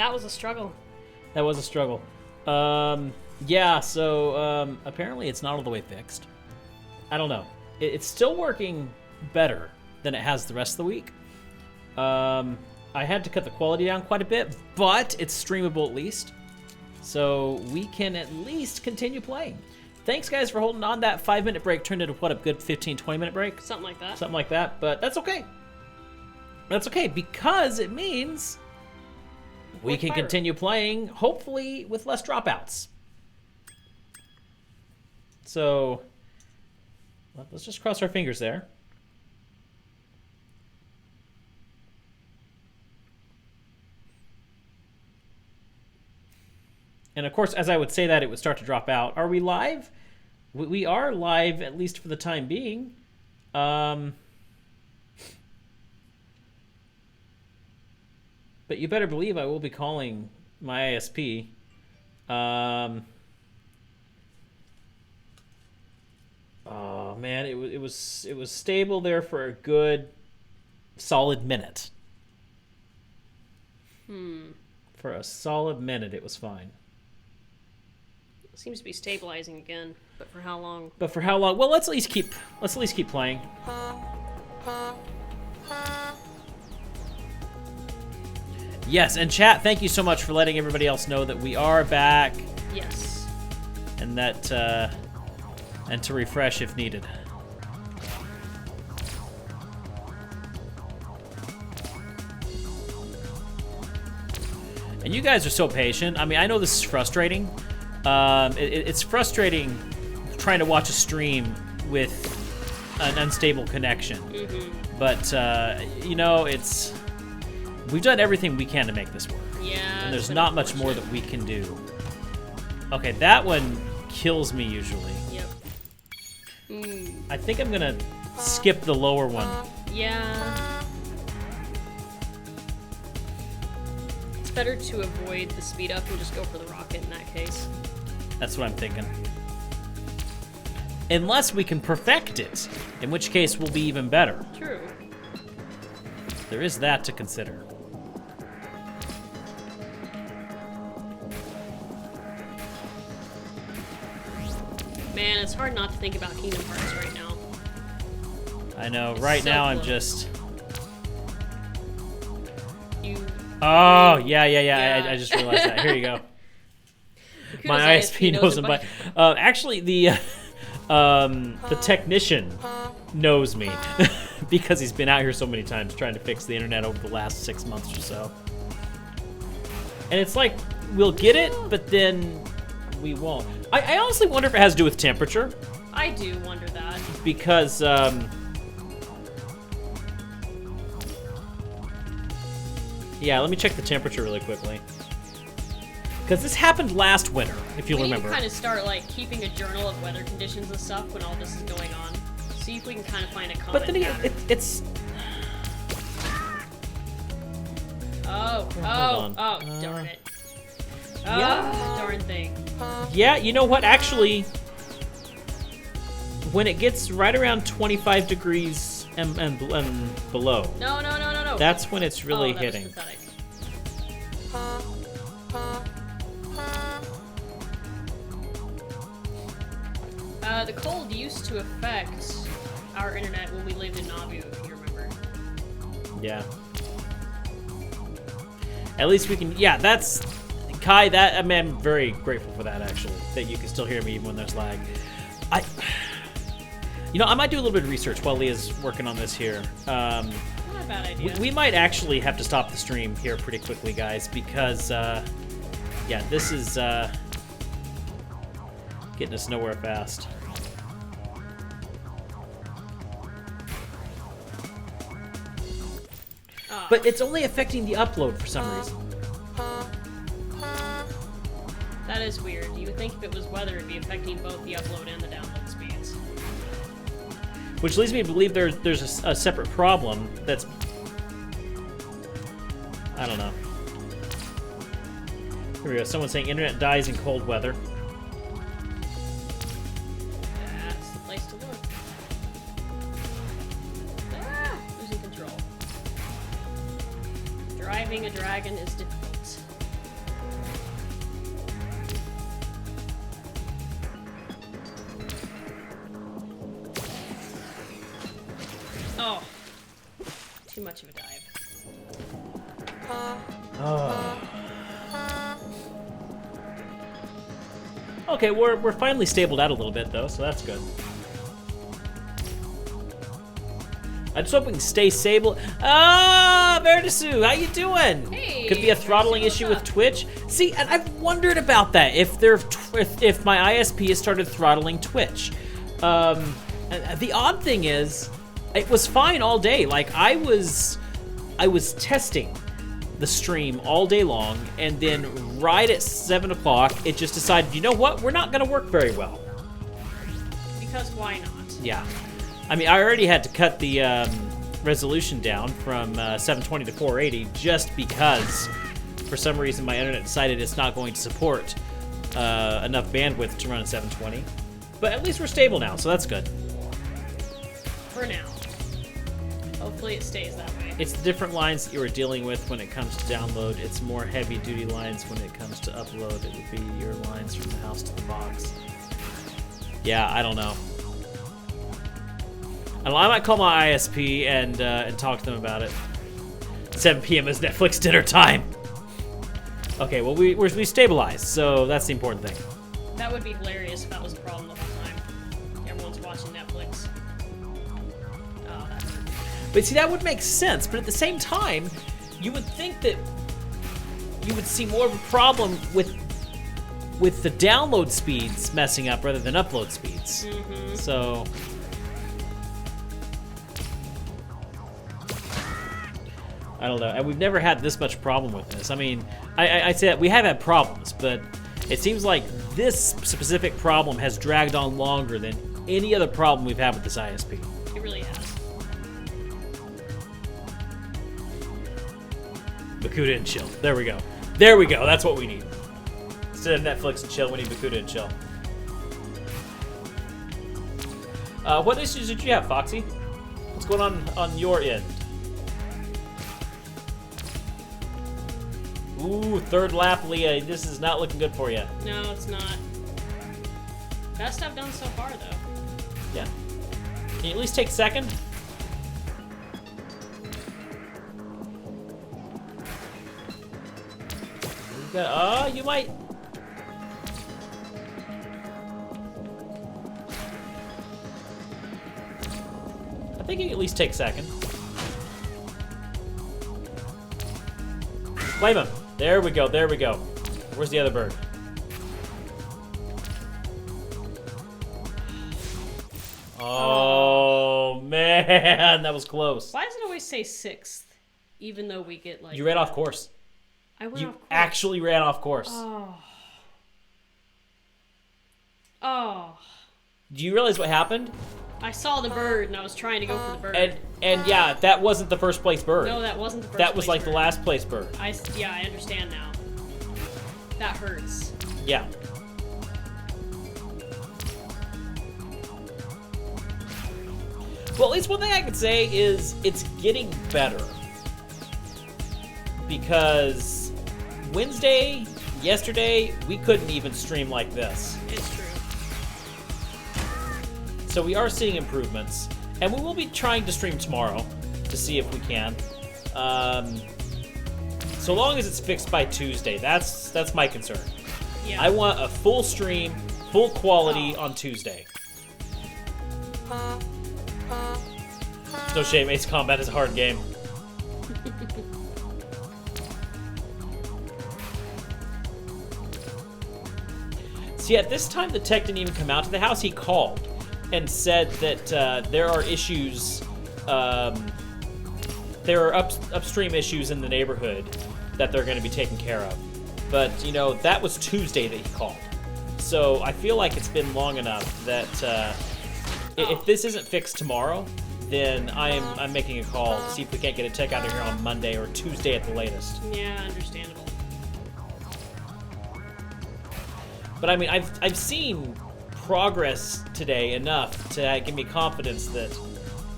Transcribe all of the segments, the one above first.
That was a struggle. That was a struggle. Yeah, so apparently it's not all the way fixed. I don't know. It's still working better than it has the rest of the week. I had to cut the quality down quite a bit, but it's streamable at least. So we can at least continue playing. Thanks, guys, for holding on. That 5-minute break turned into, what, a good 15, 20-minute break? Something like that. Something like that, but that's okay. That's okay, because it means we can continue playing, hopefully with less dropouts. So, let's just cross our fingers there. And of course, as I would say that, it would start to drop out. Are we live? We are live, at least for the time being. But you better believe I will be calling my ISP. Oh man, it was stable there for a good solid minute. For a solid minute, it was fine. Seems to be stabilizing again, but for how long? But for how long? Well, let's at least keep playing. Yes, and chat, thank you so much for letting everybody else know that we are back. Yes. And that and to refresh if needed. And you guys are so patient. I mean, I know this is frustrating. It's frustrating trying to watch a stream with an unstable connection. Mm-hmm. But, you know, we've done everything we can to make this work. Yeah. And there's not much more that we can do. Okay, that one kills me usually. Yep. I think I'm going to skip the lower one. Yeah. It's better to avoid the speed up and just go for the rocket in that case. That's what I'm thinking. Unless we can perfect it, in which case we'll be even better. True. There is that to consider. Man, it's hard not to think about Kingdom Hearts right now. I know. It's right so now I'm close. just... Oh, yeah. I just realized that. Here you go. My ISP knows him, but actually the technician knows me because he's been out here so many times trying to fix the internet over the last 6 months or so. And it's like, we'll get it, but then we won't. I honestly wonder if it has to do with temperature. I do wonder that. Because, yeah, let me check the temperature really quickly. Because this happened last winter, if you'll remember. We need to kind of start, like, keeping a journal of weather conditions and stuff when all this is going on. See if we can kind of find a common But then pattern. it's... Oh, hold on. darn it. Yeah. Darn thing. Yeah, you know what? Actually, when it gets right around 25 degrees and below, No. that's when it's really that was hitting. pathetic. The cold used to affect our internet when we lived in Nauvoo, if you remember. Yeah. At least we can... Yeah, that's... Kai, that... I mean, I'm very grateful for that, actually. That you can still hear me even when there's lag. You know, I might do a little bit of research while Leah's working on this here. Not a bad idea. We might actually have to stop the stream here pretty quickly, guys, because, yeah, this is, getting us nowhere fast. But it's only affecting the upload for some reason. That is weird. You would think if it was weather, it'd be affecting both the upload and the download speeds. Which leads me to believe there's a separate problem that's... I don't know. Here we go. Someone's saying internet dies in cold weather. That's the place to look. Losing control. Driving a dragon is difficult. Oh. Too much of a dive. Okay, we're finally stabled out a little bit though, so that's good. I just hope we can stay stable. Ah, Vertisu, how you doing? Hey, Could be a throttling Vertisu, what's issue with up? Twitch. See, and I've wondered about that. If my ISP has started throttling Twitch, and the odd thing is, it was fine all day. Like I was testing the stream all day long, and then right at 7 o'clock, it just decided, you know what? We're not going to work very well. Because why not? Yeah. I mean, I already had to cut the resolution down from 720 to 480 just because, for some reason, my internet decided it's not going to support enough bandwidth to run at 720. But at least we're stable now, so that's good. For now. Hopefully it stays that way. It's the different lines that you were dealing with when it comes to download. It's more heavy-duty lines when it comes to upload. It would be your lines from the house to the box. Yeah, I don't know. I might call my ISP and talk to them about it. 7 p.m. is Netflix dinner time. Okay, well we stabilized, so that's the important thing. That would be hilarious if that was a problem the whole time. Everyone's watching Netflix. Oh, that hurt. But see, that would make sense. But at the same time, you would think that you would see more of a problem with the download speeds messing up rather than upload speeds. Mm-hmm. So. I don't know, and we've never had this much problem with this. I mean, I say that we have had problems, but it seems like this specific problem has dragged on longer than any other problem we've had with this ISP. It really has. Bakuda and chill. There we go. There we go. That's what we need. Instead of Netflix and chill, we need Bakuda and chill. What issues did you have, Foxy? What's going on your end? Ooh, third lap, Leah. This is not looking good for you. No, it's not. Best I've done so far, though. Yeah. Can you at least take second? You might. I think you can at least take second. Blame him. There we go, there we go. Where's the other bird? Oh, man, that was close. Why does it always say 6th, even though we get like... You ran off course. I went You off course. actually ran off course. Oh. Oh. Do you realize what happened? I saw the bird and I was trying to go for the bird. And yeah, that wasn't the first place bird. No, that wasn't the first That was place like the bird. last place bird. Yeah, I understand now. That hurts. Yeah. Well, at least one thing I can say is it's getting better. Because Wednesday, yesterday, we couldn't even stream like this. It's true. So we are seeing improvements. And we will be trying to stream tomorrow to see if we can. So long as it's fixed by Tuesday, that's my concern. Yeah. I want a full stream, full quality on Tuesday. It's no shame, Ace Combat is a hard game. See, at this time, the tech didn't even come out to the house. He called and said that there are issues, there are upstream issues in the neighborhood that they're going to be taken care of. But, you know, that was Tuesday that he called. So I feel like it's been long enough that if this isn't fixed tomorrow, then I'm making a call to see if we can't get a tech out of here on Monday or Tuesday at the latest. Yeah, understandable. But I mean, I've seen progress today enough to give me confidence that,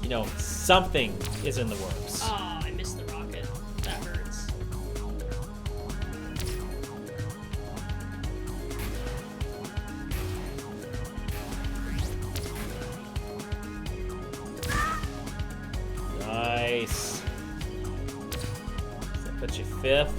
you know, something is in the works. Oh, I missed the rocket. That hurts. Put you 5th.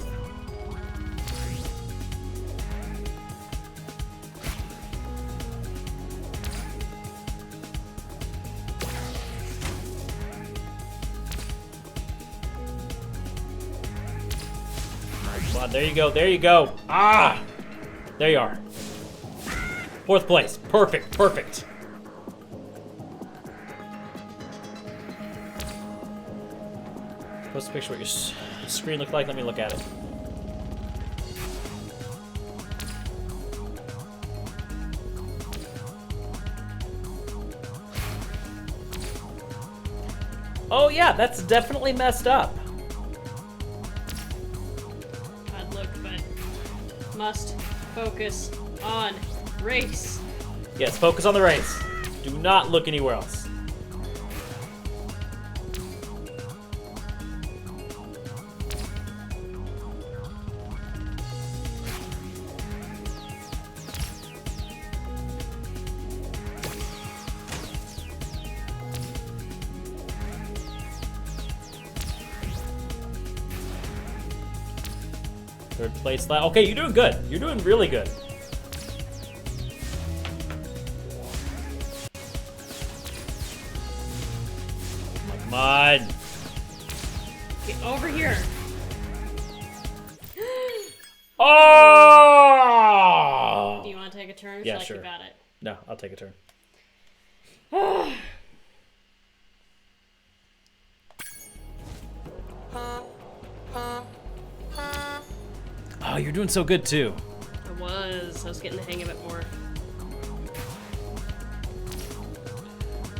Come on, there you go, there you go. Ah! There you are. 4th place. Perfect, perfect. Post a picture what your screen looked like. Let me look at it. Oh yeah, that's definitely messed up. I'd look, but must focus on race. Yes, focus on the race. Do not look anywhere else. Third place. Okay, you're doing good. You're doing really good. Come on. Get over here. Oh! Do you want to take a turn? Yeah, So sure. I keep at it. No, I'll take a turn. Oh, you're doing so good too. I was getting the hang of it more.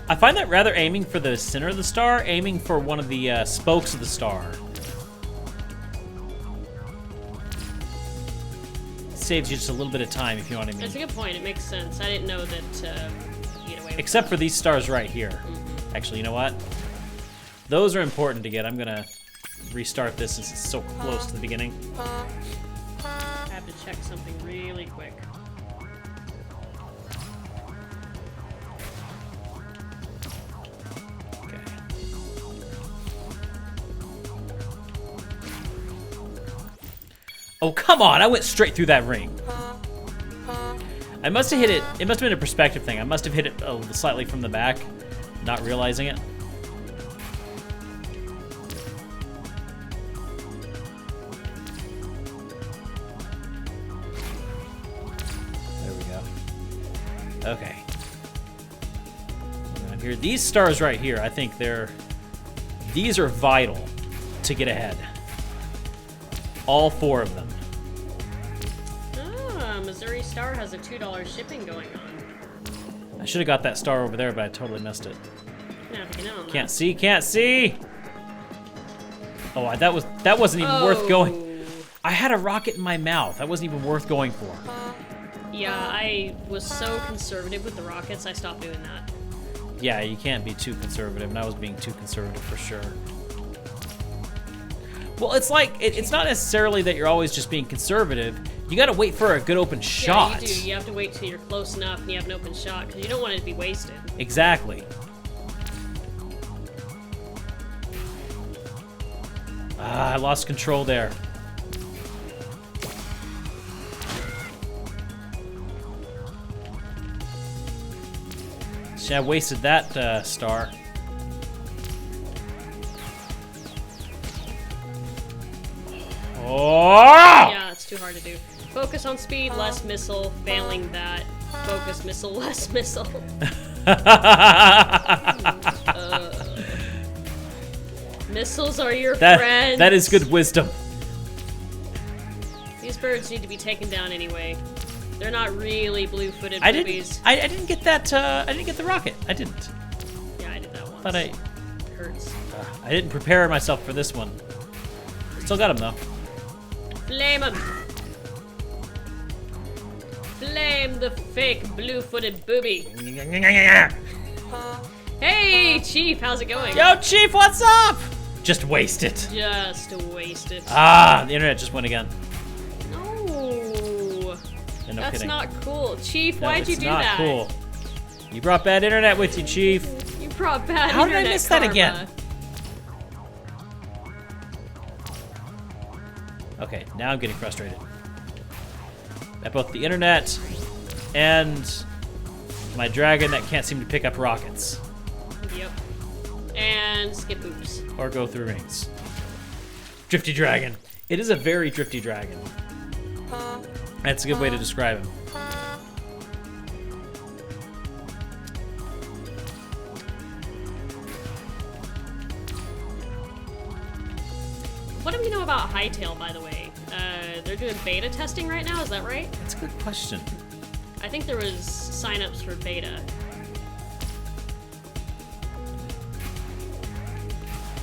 I find that rather aiming for the center of the star, aiming for one of the spokes of the star saves you just a little bit of time, if you know what I mean. That's a good point. It makes sense. I didn't know that you get away with Except for these stars right here. Mm-hmm. Actually, you know what? Those are important to get. I'm gonna restart this since it's so close to the beginning. I have to check something really quick. Okay. Oh, come on! I went straight through that ring. I must have hit it. It must have been a perspective thing. I must have hit it slightly from the back, not realizing it. There we go. Okay. Around here, these stars right here, I think these are vital to get ahead. All 4 of them. Missouri Star has a $2 shipping going on. I should have got that star over there, but I totally missed it. I'm gonna have to get in on that. Can't see, can't see! Oh, that wasn't even worth going. I had a rocket in my mouth. That wasn't even worth going for. Yeah, I was so conservative with the rockets, I stopped doing that. Yeah, you can't be too conservative, and I was being too conservative for sure. Well, it's like, it's not necessarily that you're always just being conservative. You gotta wait for a good open shot. Yeah, you do. You have to wait till you're close enough and you have an open shot, because you don't want it to be wasted. Exactly. Ah, I lost control there. See, I wasted that star. Oh! Yeah, it's too hard to do. Focus on speed, less missile. Failing that, focus missile, less missile. Missiles are your friends. That is good wisdom. These birds need to be taken down anyway. They're not really blue-footed I boobies. didn't get that. I didn't get the rocket. I didn't. Yeah, I did that once. Thought It hurts. I didn't prepare myself for this one. Still got him though. Flame them. Flame the fake blue-footed booby. Hey, Chief, how's it going? Yo, Chief, what's up? Just waste it. Just waste it. Ah, the internet just went again. No. Yeah, no That's kidding. not cool. Chief, No, why'd you it's do not that? cool. You brought bad internet with you, Chief. You brought bad How did I internet miss that karma. again? Okay, now I'm getting frustrated. At both the internet and my dragon that can't seem to pick up rockets. Yep. And skip oops. Or go through rings. Drifty dragon. It is a very drifty dragon. That's a good way to describe him. What do we know about Hytale, by the way? They're doing beta testing right now, is that right? That's a good question. I think there was sign-ups for beta.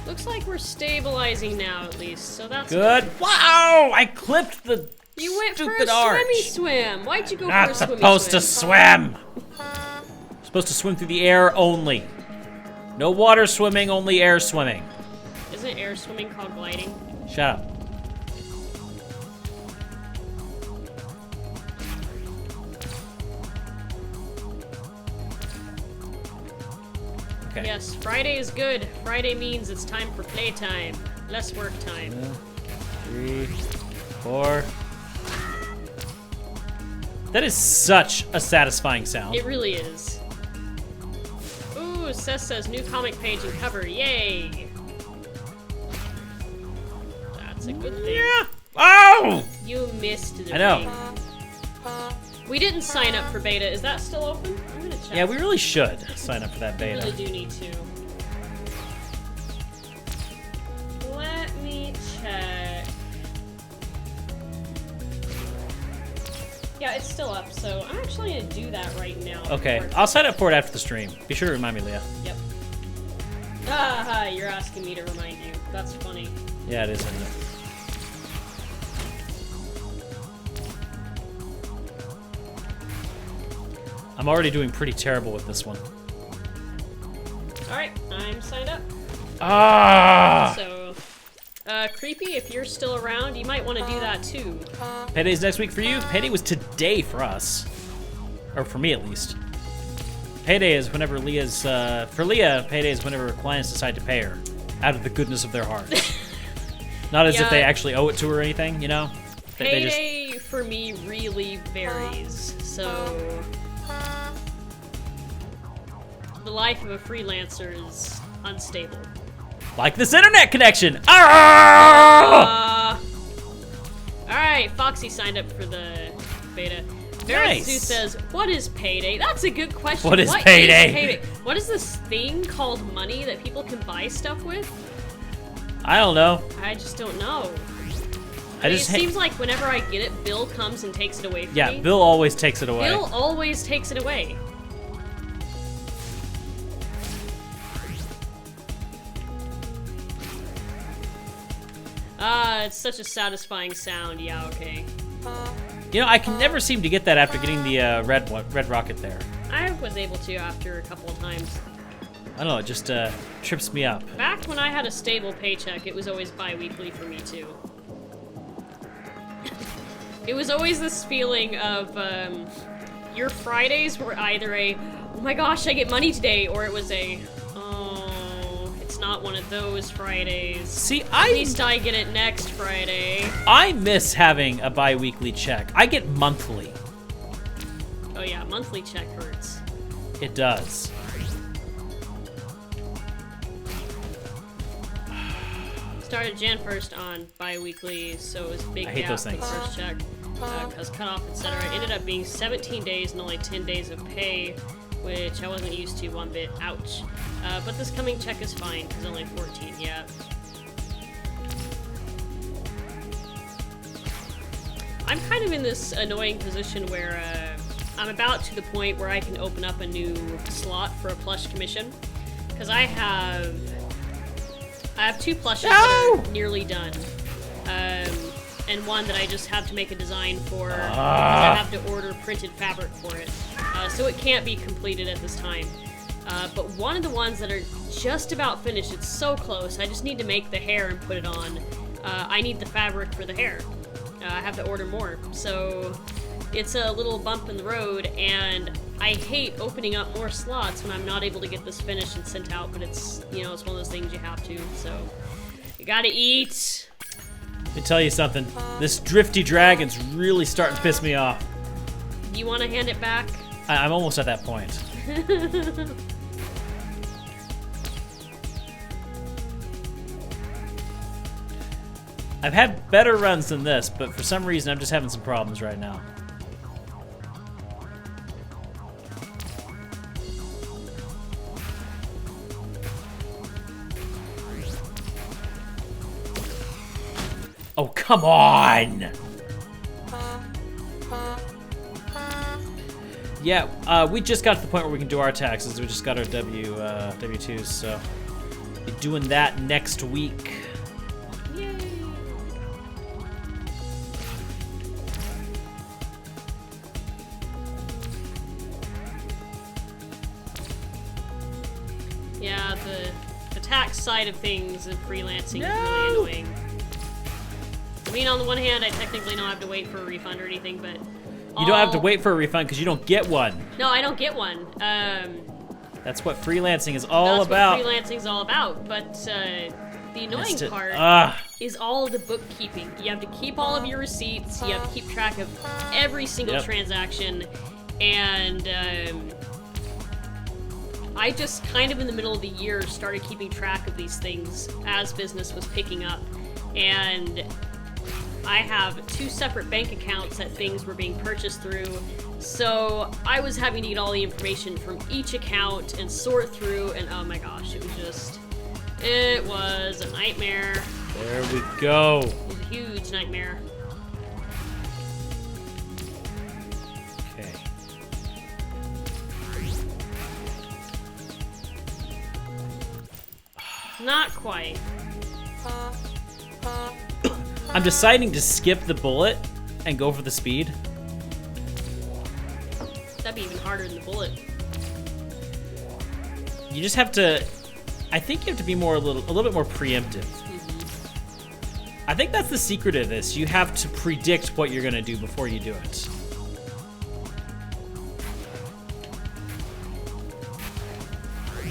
Looks like we're stabilizing now, at least, so that's good. Wow! I clipped the You went for stupid a arch. swimmy swim. Why'd you go Not for a swimmy supposed swim? to swim. Supposed to swim through the air only. No water swimming, only air swimming. Isn't air swimming called gliding? Shut up. Okay. Yes, Friday is good. Friday means it's time for playtime. Less work time. 3, 4. That is such a satisfying sound. It really is. Ooh, Seth says new comic page and cover. Yay! That's a good thing. Yeah. Oh! You missed the I know. thing. We didn't sign up for beta. Is that still open? I'm gonna check. Yeah, we really should sign up for that We beta. really do need to. Let me check. Yeah, it's still up, so I'm actually gonna do that right now. Okay, before- I'll sign up for it after the stream. Be sure to remind me, Leah. Yep. Ah, you're asking me to remind you. That's funny. Yeah, it is, isn't it? I'm already doing pretty terrible with this one. Alright, I'm signed up. Ah! So, Creepy, if you're still around, you might want to do that too. Payday's next week for you? Payday was today for us. Or for me, at least. Payday is whenever Leah's... for Leah, payday is whenever clients decide to pay her. Out of the goodness of their heart. Not as if Yeah. they actually owe it to her or anything, you know? They just... Payday for me really varies, so... The life of a freelancer is unstable. Like this internet connection! Ah! Alright, Foxy signed up for the beta. Nice. Sue says, what is payday? That's a good question. What is payday? What is this thing called money that people can buy stuff with? I don't know. I just don't know. I mean, just it seems like whenever I get it, Bill comes and takes it away from me. Yeah, Bill always takes it away. Bill always takes it away. It's such a satisfying sound. Yeah, okay. You know, I can never seem to get that after getting the red rocket there. I was able to after a couple of times. I don't know, it just trips me up. Back when I had a stable paycheck, it was always bi-weekly for me too. It was always this feeling of, your Fridays were either a, oh my gosh, I get money today, or it was a, oh, it's not one of those Fridays. See, At least I get it next Friday. I miss having a bi-weekly check. I get monthly. Oh yeah, monthly check hurts. It does. Started Jan 1st on bi-weekly, so it was a big I hate gap those for the things. first check. Because cutoff, etc. It ended up being 17 days and only 10 days of pay, which I wasn't used to one bit. Ouch. But this coming check is fine, because only 14, yeah. I'm kind of in this annoying position where I'm about to the point where I can open up a new slot for a plush commission. Because I have 2 plushes that are nearly done. And one that I just have to make a design for, because I have to order printed fabric for it. So it can't be completed at this time. But one of the ones that are just about finished, it's so close, I just need to make the hair and put it on. I need the fabric for the hair. I have to order more. So it's a little bump in the road, and I hate opening up more slots when I'm not able to get this finished and sent out, but it's, you know, it's one of those things you have to, so. You gotta eat. Let me tell you something. This drifty dragon's really starting to piss me off. You want to hand it back? I'm almost at that point. I've had better runs than this, but for some reason I'm just having some problems right now. Oh, come on! Yeah, we just got to the point where we can do our taxes. We just got our W2s, so be doing that next week. Yay! Yeah, the tax side of things of freelancing is really annoying. I mean, on the one hand, I technically don't have to wait for a refund or anything, but you don't have to wait for a refund because you don't get one. No, I don't get one. That's what freelancing is all about. That's what freelancing is all about. But the annoying part is all of the bookkeeping. You have to keep all of your receipts. You have to keep track of every single transaction. And I just kind of in the middle of the year started keeping track of these things as business was picking up. And I have 2 separate bank accounts that things were being purchased through, so I was having to get all the information from each account and sort through, and oh my gosh, it was a nightmare. There we go. It was a huge nightmare. Okay. Not quite. I'm deciding to skip the bullet and go for the speed. That'd be even harder than the bullet. You just have to. I think you have to be a little bit more preemptive. I think that's the secret of this. You have to predict what you're gonna do before you do it.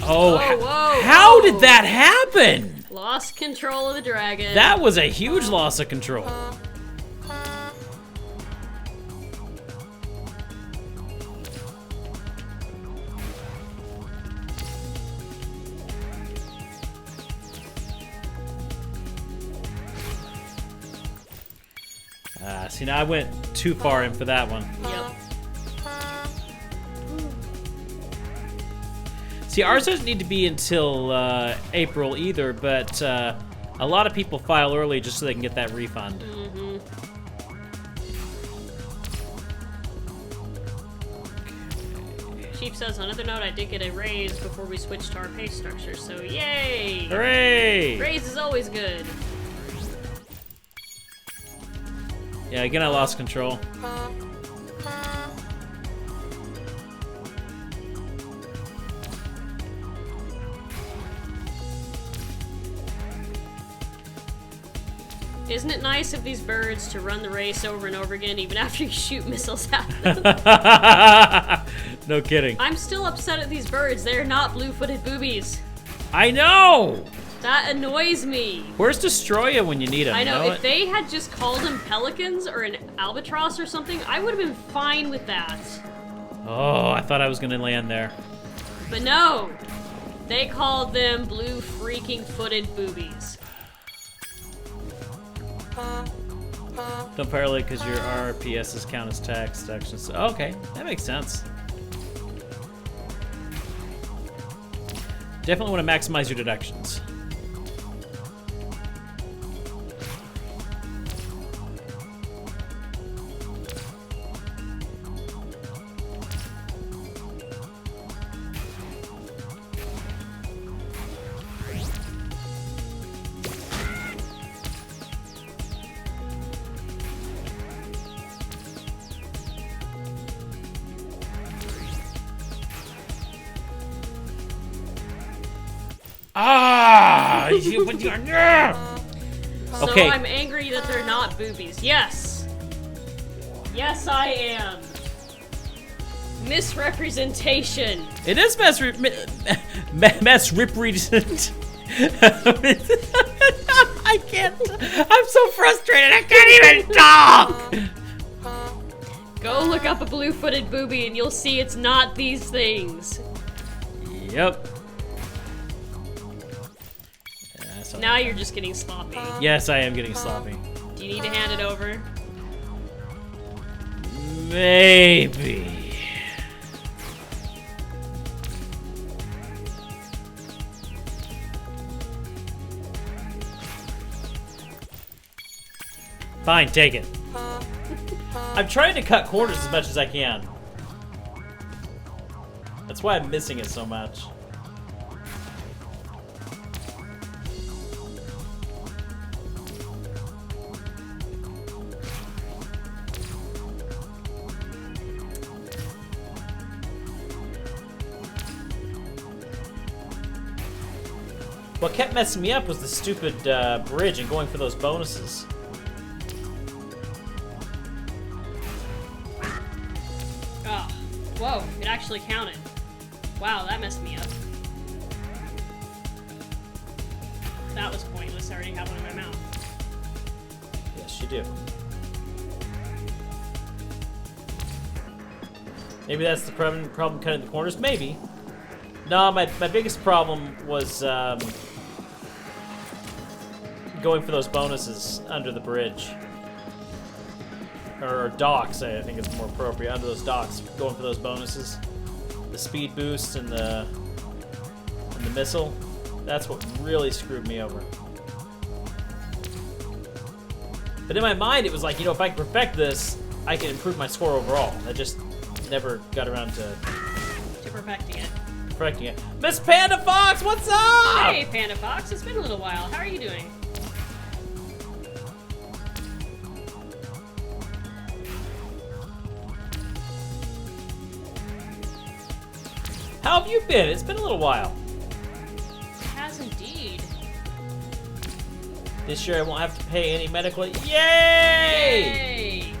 Oh, how did that happen? Lost control of the dragon. That was a huge loss of control. See, now I went too far in for that one. Yep. See, ours doesn't need to be until April either, but a lot of people file early just so they can get that refund. Mm-hmm. Chief says, on another note, I did get a raise before we switched to our pay structure, so yay! Hooray! Raise is always good. Yeah, again, I lost control. Isn't it nice of these birds to run the race over and over again, even after you shoot missiles at them? No kidding. I'm still upset at these birds. They're not blue-footed boobies. I know! That annoys me. Where's Destroya when you need him? I know, you if they had just called them pelicans or an albatross or something, I would have been fine with that. Oh, I thought I was gonna land there. But no, they called them blue freaking footed boobies. Don't parallel because your RPSs count as tax deductions. Okay, that makes sense. Definitely want to maximize your deductions. Ah! So Okay. I'm angry that they're not boobies. Yes. Yes, I am. Misrepresentation. It is misrepresent. I can't. I'm so frustrated. I can't even talk. Go look up a blue-footed booby and you'll see it's not these things. Yep. Now you're just getting sloppy. Yes, I am getting sloppy. Do you need to hand it over? Maybe. Fine, take it. I'm trying to cut corners as much as I can. That's why I'm missing it so much. What kept messing me up was the stupid bridge and going for those bonuses. Oh, whoa, it actually counted. Wow, that messed me up. That was pointless, I already have one in my mouth. Yes, you do. Maybe that's the problem cutting the corners? Maybe. No, my biggest problem was going for those bonuses under the bridge. Or docks, I think it's more appropriate. Under those docks, going for those bonuses. The speed boost and the missile. That's what really screwed me over. But in my mind, it was like, you know, if I can perfect this, I can improve my score overall. I just never got around to perfecting it. Perfecting it. Miss Panda Fox, what's up? Hey, Panda Fox, it's been a little while. How are you doing? How have you been? It's been a little while. It has indeed. This year I won't have to pay any medical. Yay! Yay!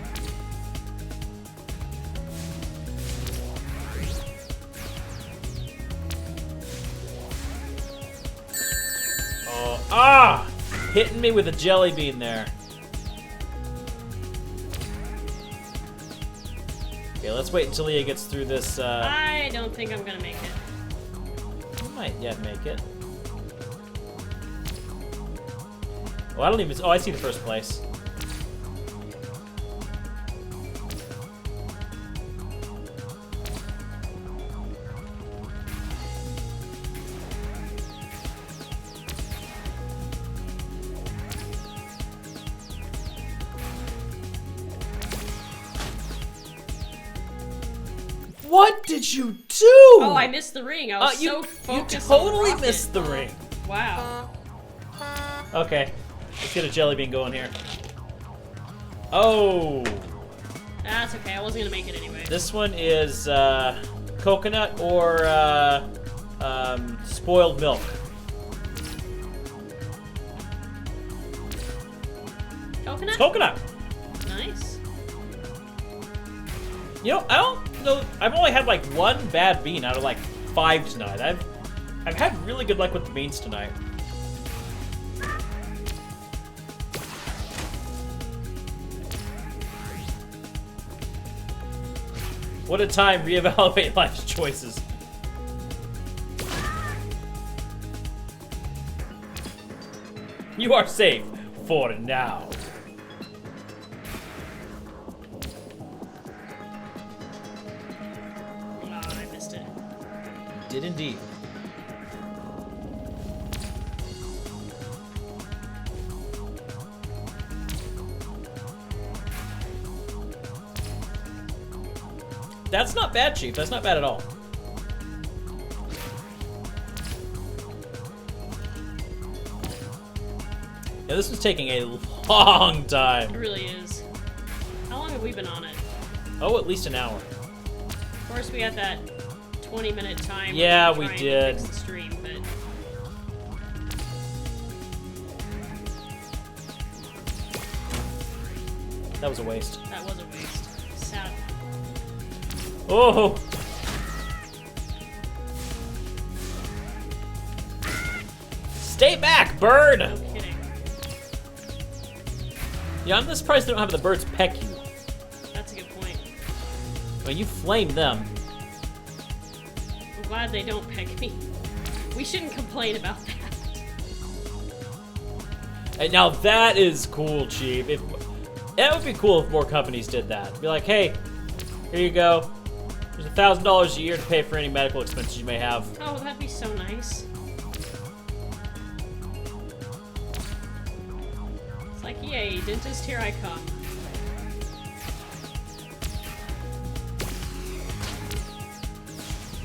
Oh, ah! Hitting me with a jelly bean there. Okay, let's wait until Leah gets through this. I don't think I'm gonna make it. You might yet make it. Oh, I don't even. Oh, I see the first place. What did you do? Oh, I missed the ring. I was so focused on the totally rocket. missed the ring. Wow. Okay, let's get a jelly bean going here. Oh, That's okay. I wasn't gonna make it anyway. this one is coconut or spoiled milk. Coconut? Coconut. Nice. You know, I don't know. I've only had like one bad bean out of like 5 tonight. I've had really good luck with the beans tonight. What a time, reevaluate life's choices. You are safe for now. Oh, I missed it. Did indeed. That's not bad, Chief. That's not bad at all. Yeah, this was taking a long time. It really is. How long have we been on it? Oh, at least an hour. Of course, we had that 20-minute time. Yeah, where we were trying did. To fix the stream, but That was a waste. that was a waste. Sad. Oh! Stay back, bird! No kidding. Yeah, I'm surprised they don't have the birds peck you. That's a good point. I mean, you flame them. I'm glad they don't peck me. We shouldn't complain about that. And now that is cool, Chief. That would be cool if more companies did that. Be like, hey, here you go. There's $1,000 a year to pay for any medical expenses you may have. Oh, that'd be so nice. It's like, yay, dentist, here I come.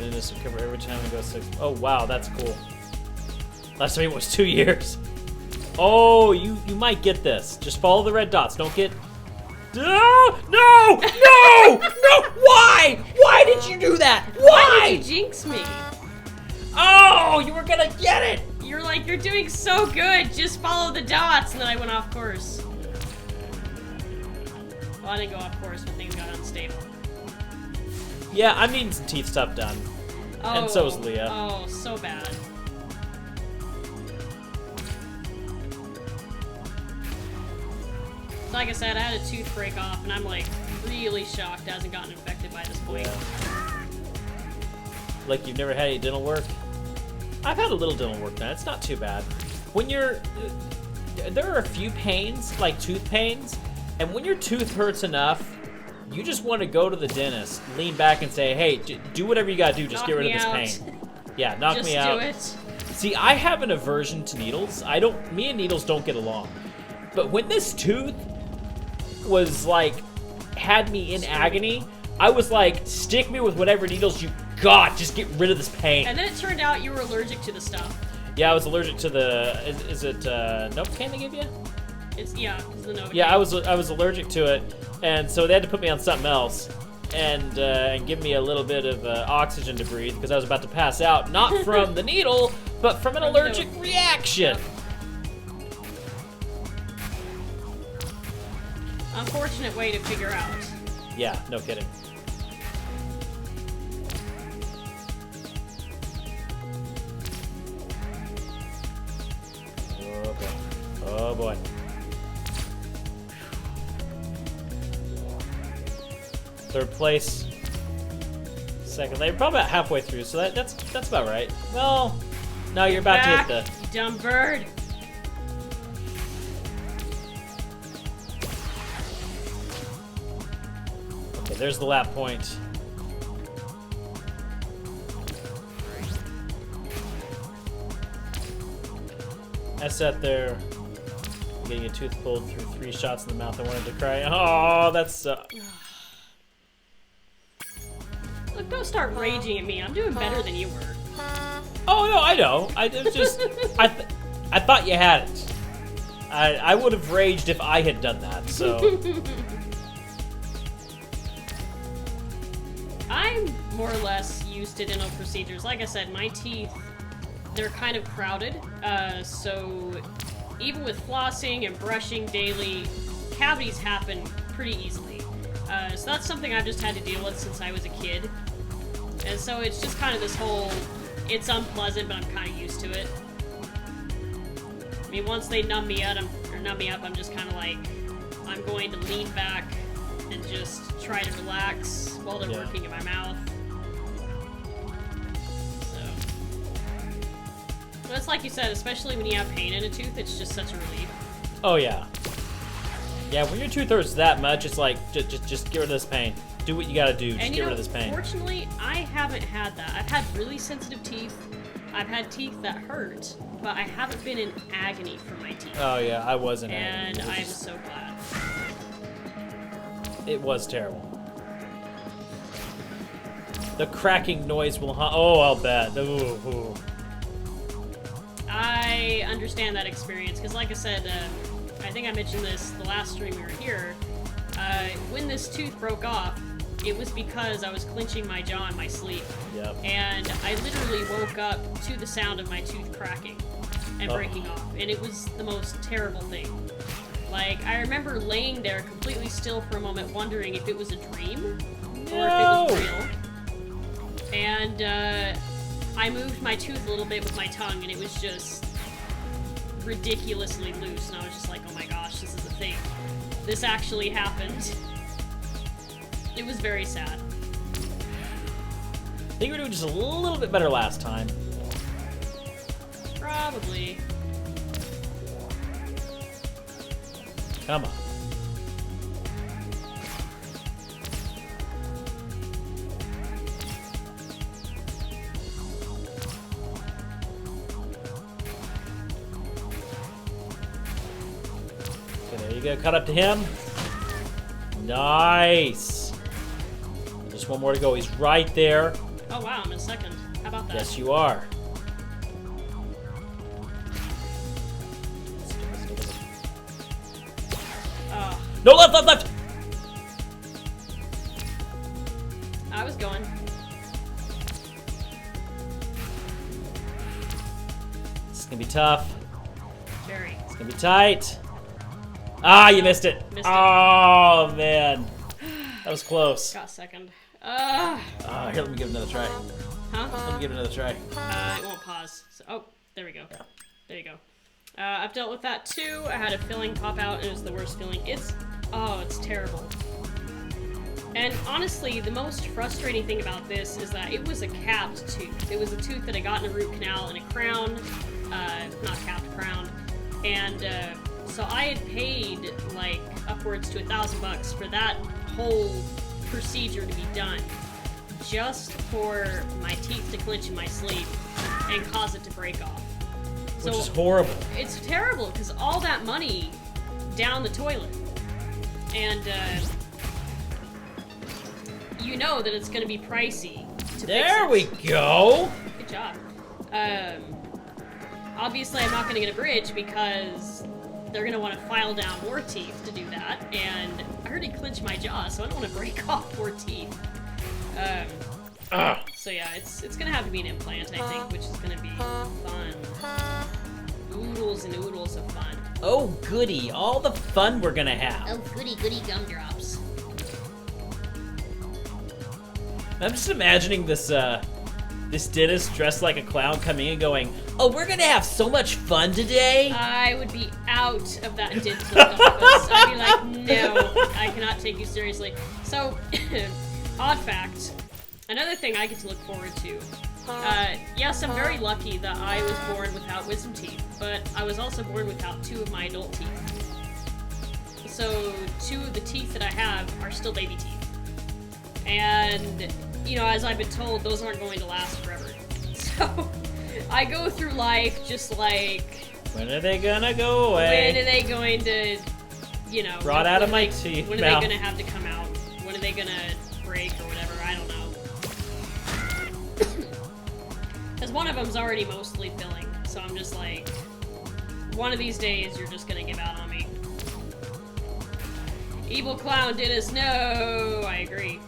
Then this will cover every time we go 6. Oh, wow, that's cool. Last time it was 2 years. Oh, you might get this. Just follow the red dots. Don't get... No! No! No! No! Why? Why did you do that? Why? Why did you jinx me? Oh, you were gonna get it! You're like, you're doing so good, just follow the dots, and then I went off course. Well, I didn't go off course when things got unstable. Yeah, I'm needing some teeth stuff done. Oh, And so is Leah. Oh, so bad. Like I said, I had a tooth break off, and I'm like really shocked it hasn't gotten infected by this point. Yeah. Like you've never had any dental work? I've had a little dental work done. It's not too bad. When you're... there are a few pains, like tooth pains, and when your tooth hurts enough, you just want to go to the dentist, lean back and say, hey, do whatever you gotta do, just Knock get rid of me this out. pain. Yeah, knock me out. Just do it. See, I have an aversion to needles. Me and needles don't get along. But when this tooth was like, had me in agony, I was like, stick me with whatever needles you got, just get rid of this pain. And then it turned out you were allergic to the stuff. Yeah, I was allergic to the, is it Novocaine they give you? It's the Novocaine. Yeah, I was allergic to it, and so they had to put me on something else and give me a little bit of oxygen to breathe because I was about to pass out, not from the needle, but from an allergic reaction. Yep. Unfortunate way to figure out. Yeah, no kidding. Oh boy. Oh boy. Third place. Second. They're probably about halfway through, so that's about right. Well, no, you're about Back, to hit you dumb bird. Okay, there's the lap point. I sat there getting a tooth pulled through 3 shots in the mouth. I wanted to cry. Oh, that's... Look, don't start raging at me. I'm doing better than you were. Oh, no, I know. I just... I thought you had it. I would have raged if I had done that, so... I'm more or less used to dental procedures. Like I said, my teeth, they're kind of crowded, so even with flossing and brushing daily, cavities happen pretty easily. So that's something I've just had to deal with since I was a kid. And so it's just kind of this whole, it's unpleasant, but I'm kind of used to it. I mean, once they numb me up, I'm just kind of like, I'm going to lean back and just try to relax while they're working in my mouth. So, but it's like you said, especially when you have pain in a tooth, it's just such a relief. Oh, yeah. Yeah, when your tooth hurts that much, it's like, just get rid of this pain. Do what you gotta do, just get rid of this pain. Fortunately, I haven't had that. I've had really sensitive teeth. I've had teeth that hurt, but I haven't been in agony from my teeth. Oh, yeah, I was in agony. And I'm so glad. It was terrible. The cracking noise will haunt. Oh, I'll bet. Ooh. I understand that experience, because like I said, I think I mentioned this the last stream we were here. When this tooth broke off, it was because I was clenching my jaw in my sleep. Yep. And I literally woke up to the sound of my tooth cracking and breaking off. And it was the most terrible thing. Like, I remember laying there completely still for a moment, wondering if it was a dream or if it was real. And I moved my tooth a little bit with my tongue, and it was just ridiculously loose, and I was just like, oh my gosh, this is a thing. This actually happened. It was very sad. I think we were doing just a little bit better last time. Probably. Come on. Okay, there you go. Cut up to him. Nice. Just one more to go. He's right there. Oh wow, I'm in second. How about that? Yes, you are. Oh, No, left, left, left! I was going. This is gonna be tough. Very. It's gonna be tight. Ah, you missed it. Missed it. Oh, man. That was close. Got second. Here, let me give it another try. Huh? Let me give it another try. It won't pause. So, oh, there we go. There you go. I've dealt with that too. I had a filling pop out, and it was the worst feeling. It's terrible. And honestly, the most frustrating thing about this is that it was a capped tooth. It was a tooth that I got in a root canal and a crown, not capped, crown. And so I had paid like upwards to $1,000 for that whole procedure to be done, just for my teeth to clench in my sleep and cause it to break off. Which is horrible. It's terrible because all that money down the toilet, and you know that it's going to be pricey to There fix it. we go. Good job. Obviously, I'm not going to get a bridge because they're going to want to file down more teeth to do that, and I already clenched my jaw, so I don't want to break off more teeth. So yeah, it's going to have to be an implant, I think, which is going to be fun. Oodles and oodles of fun. Oh, goody. All the fun we're gonna have. Oh, goody goody gumdrops. I'm just imagining this, this dentist dressed like a clown coming in going, oh, we're gonna have so much fun today. I would be out of that dentist office. I'd be like, no, I cannot take you seriously. So, odd fact, another thing I get to look forward to. Yes, I'm very lucky that I was born without wisdom teeth, but I was also born without 2 of my adult teeth. So 2 of the teeth that I have are still baby teeth. And, you know, as I've been told, those aren't going to last forever. So I go through life just like... When are they gonna go away? When are they going to, you know... Brought out of my teeth. When are they going to have to come out? When are they going to break or whatever? I don't know. Because one of them's already mostly filling, so I'm just like, one of these days you're just gonna give out on me. Evil clown did us, no! I agree.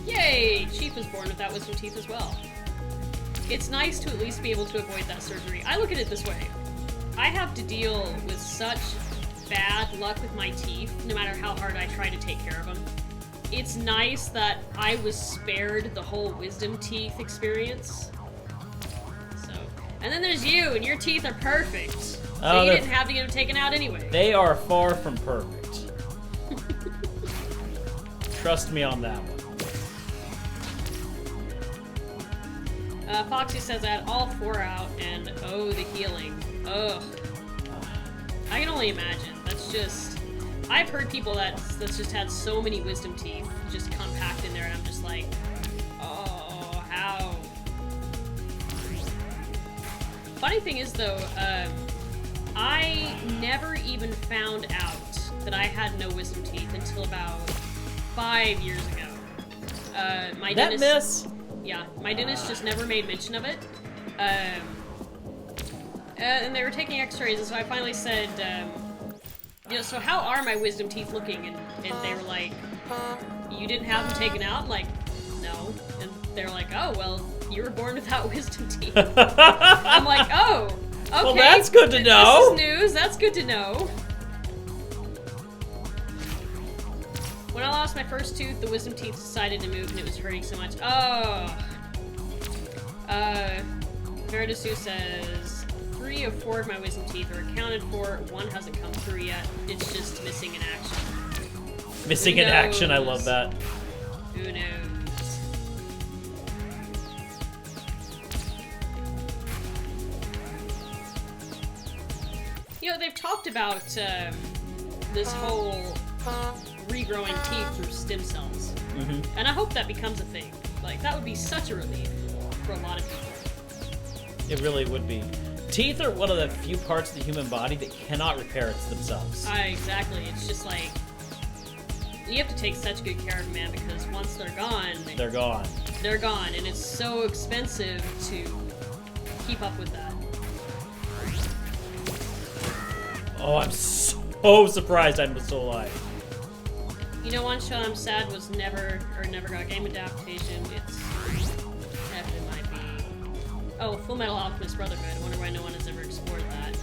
Yay! Chief was born without wisdom teeth as well. It's nice to at least be able to avoid that surgery. I look at it this way. I have to deal with such bad luck with my teeth, no matter how hard I try to take care of them. It's nice that I was spared the whole wisdom teeth experience. So, and then there's you, and your teeth are perfect. So you didn't have to get them taken out anyway. They are far from perfect. Trust me on that one. Foxy says I had all 4 out, and oh, the healing. Ugh. I can only imagine. That's just... I've heard people that's just had so many wisdom teeth just compact in there, and I'm just like, oh, how? Funny thing is, though, I never even found out that I had no wisdom teeth until about 5 years ago. My dentist, yeah, my dentist just never made mention of it. And they were taking x-rays, and so I finally said, you know, so how are my wisdom teeth looking? And they were like, you didn't have them taken out? I'm like, no. And they're like, oh, well, you were born without wisdom teeth. I'm like, oh, okay. Well, that's good to know. This is news. That's good to know. When I lost my first tooth, the wisdom teeth decided to move, and it was hurting so much. Oh. Verdisu says 3 of 4 of my wisdom teeth are accounted for. 1 hasn't come through yet. It's just missing in action. Missing in action, I love that. Who knows? You know, they've talked about this whole regrowing teeth through stem cells. Mm-hmm. And I hope that becomes a thing. Like, that would be such a relief for a lot of people. It really would be. Teeth are one of the few parts of the human body that cannot repair it themselves. Exactly. It's just like, you have to take such good care of them, man, because once they're gone... They're gone. They're gone, and it's so expensive to keep up with that. Oh, I'm so surprised I'm still alive. You know, one show I'm sad was never got a game adaptation. It's heaven it might be. Oh, Full Metal Alchemist Brotherhood. I wonder why no one has ever explored that.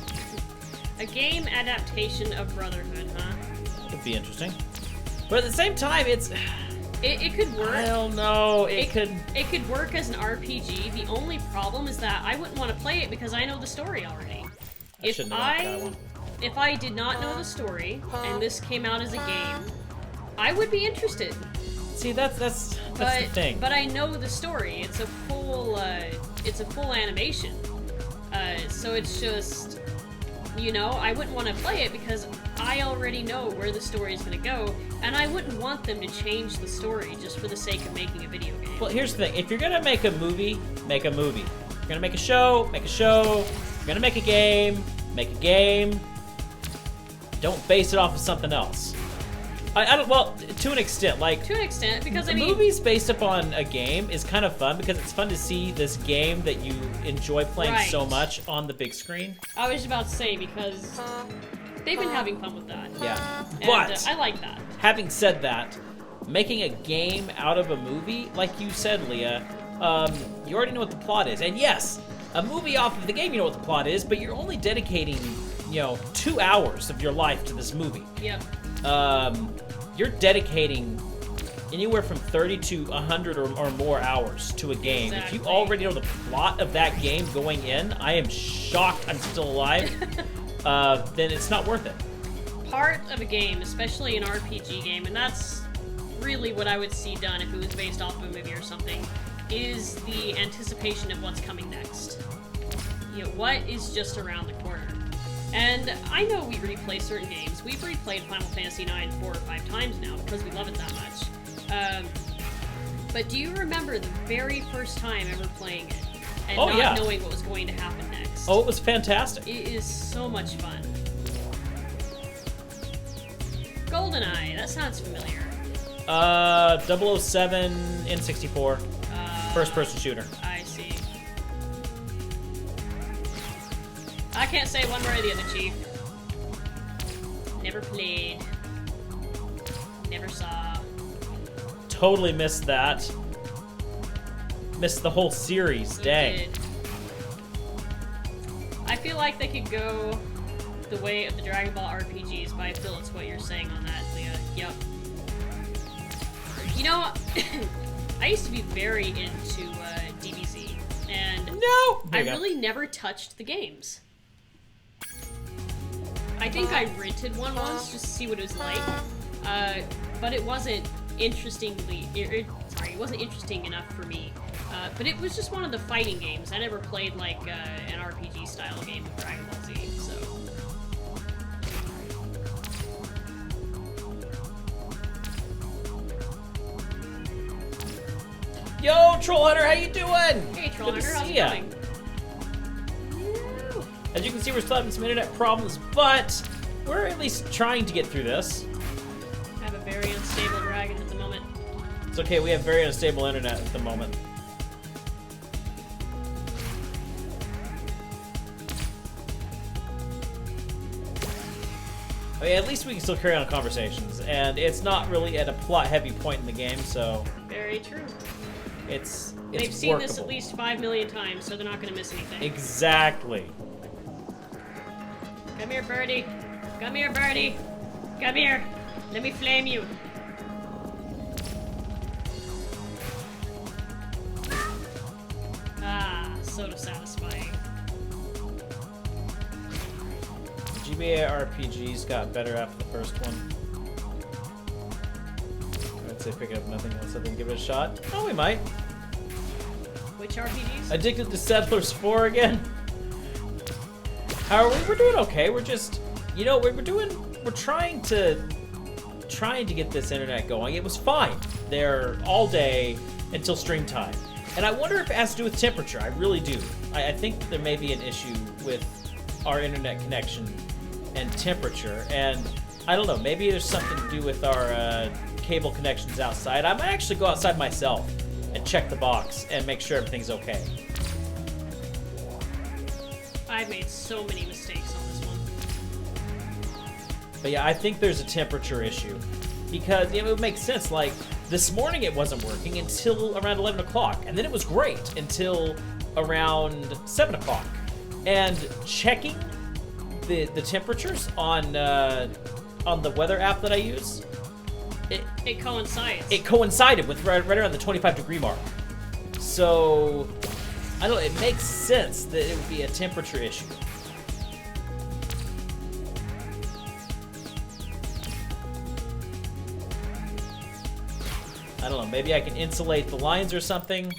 A game adaptation of Brotherhood, huh? That would be interesting. But at the same time, it's... It could work. I don't know. It could work as an RPG. The only problem is that I wouldn't want to play it because I know the story already. If I did not know the story and this came out as a game, I would be interested. See, that's the thing. But I know the story. It's a full animation. So it's just, you know, I wouldn't want to play it because I already know where the story is going to go, and I wouldn't want them to change the story just for the sake of making a video game. Well, here's the thing. If you're going to make a movie, make a movie. If you're going to make a show, make a show. If you're going to make a game, make a game. Don't base it off of something else. I don't, well, to an extent, like... To an extent, because, I mean... movies based upon a game is kind of fun, because it's fun to see this game that you enjoy playing so much on the big screen. I was just about to say, because they've been having fun with that. Yeah. And, But, I like that. Having said that, making a game out of a movie, like you said, Leah, you already know what the plot is. And yes, a movie off of the game, you know what the plot is, but you're only dedicating, you know, 2 hours of your life to this movie. Yep. You're dedicating anywhere from 30 to 100 or more hours to a game. Exactly. If you already know the plot of that game going in, I am shocked I'm still alive, then it's not worth it. Part of a game, especially an RPG game, and that's really what I would see done if it was based off of a movie or something, is the anticipation of what's coming next. You know, what is just around the corner. And I know we replay certain games. We've replayed Final Fantasy IX 4 or 5 times now because we love it that much. But do you remember the very first time ever playing it and not knowing what was going to happen next? Oh, it was fantastic. It is so much fun. GoldenEye, that sounds familiar. 007 N64. First-person shooter. I see. I can't say one way or the other, Chief. Never played. Never saw. Totally missed that. Missed the whole series. Dang. Did. I feel like they could go the way of the Dragon Ball RPGs, but I feel it's what you're saying on that, Leah. Yep. You know, I used to be very into DBZ, and I really never touched the games. I think I rented one once just to see what it was like, but it wasn't it wasn't interesting enough for me. But it was just one of the fighting games. I never played like an RPG style game of Dragon Ball Z, so. Yo, Troll Hunter, how you doing? Hey, Troll Good to Hunter, how's see it ya. going? As you can see, we're still having some internet problems, but we're at least trying to get through this. I have a very unstable dragon at the moment. It's okay, we have very unstable internet at the moment. I mean, at least we can still carry on conversations, and it's not really at a plot-heavy point in the game, so... Very true. It's They've seen workable. this at least 5 million times, so they're not going to miss anything. Exactly. Come here, birdie. Come here, birdie. Come here. Let me flame you. Ah, so satisfying. GBA RPGs got better after the first one. I'd say pick up nothing else other than give it a shot. Oh, we might. Which RPGs? Addicted to Settlers 4 again. How are we? We're doing okay. We're just, you know, we're trying to get this internet going. It was fine there all day until stream time. And I wonder if it has to do with temperature. I really do. I think that there may be an issue with our internet connection and temperature. And I don't know, maybe there's something to do with our cable connections outside. I might actually go outside myself and check the box and make sure everything's okay. I've made so many mistakes on this one. But yeah, I think there's a temperature issue. Because it would make sense, like, this morning it wasn't working until around 11 o'clock. And then it was great until around 7 o'clock. And checking the temperatures on the weather app that I use, it coincides. It coincided with right around the 25-degree mark. So, I don't know, it makes sense that it would be a temperature issue. I don't know, maybe I can insulate the lines or something.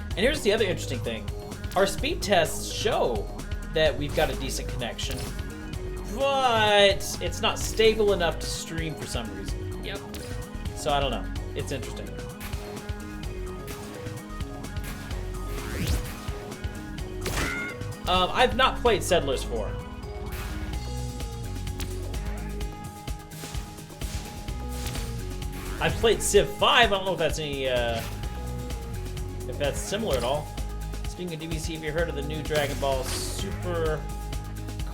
And here's the other interesting thing. Our speed tests show that we've got a decent connection, but it's not stable enough to stream for some reason. Yep. So I don't know. It's interesting. I've not played Settlers 4. I've played Civ 5. I don't know if that's any, if that's similar at all. Speaking of DBC, have you heard of the new Dragon Ball Super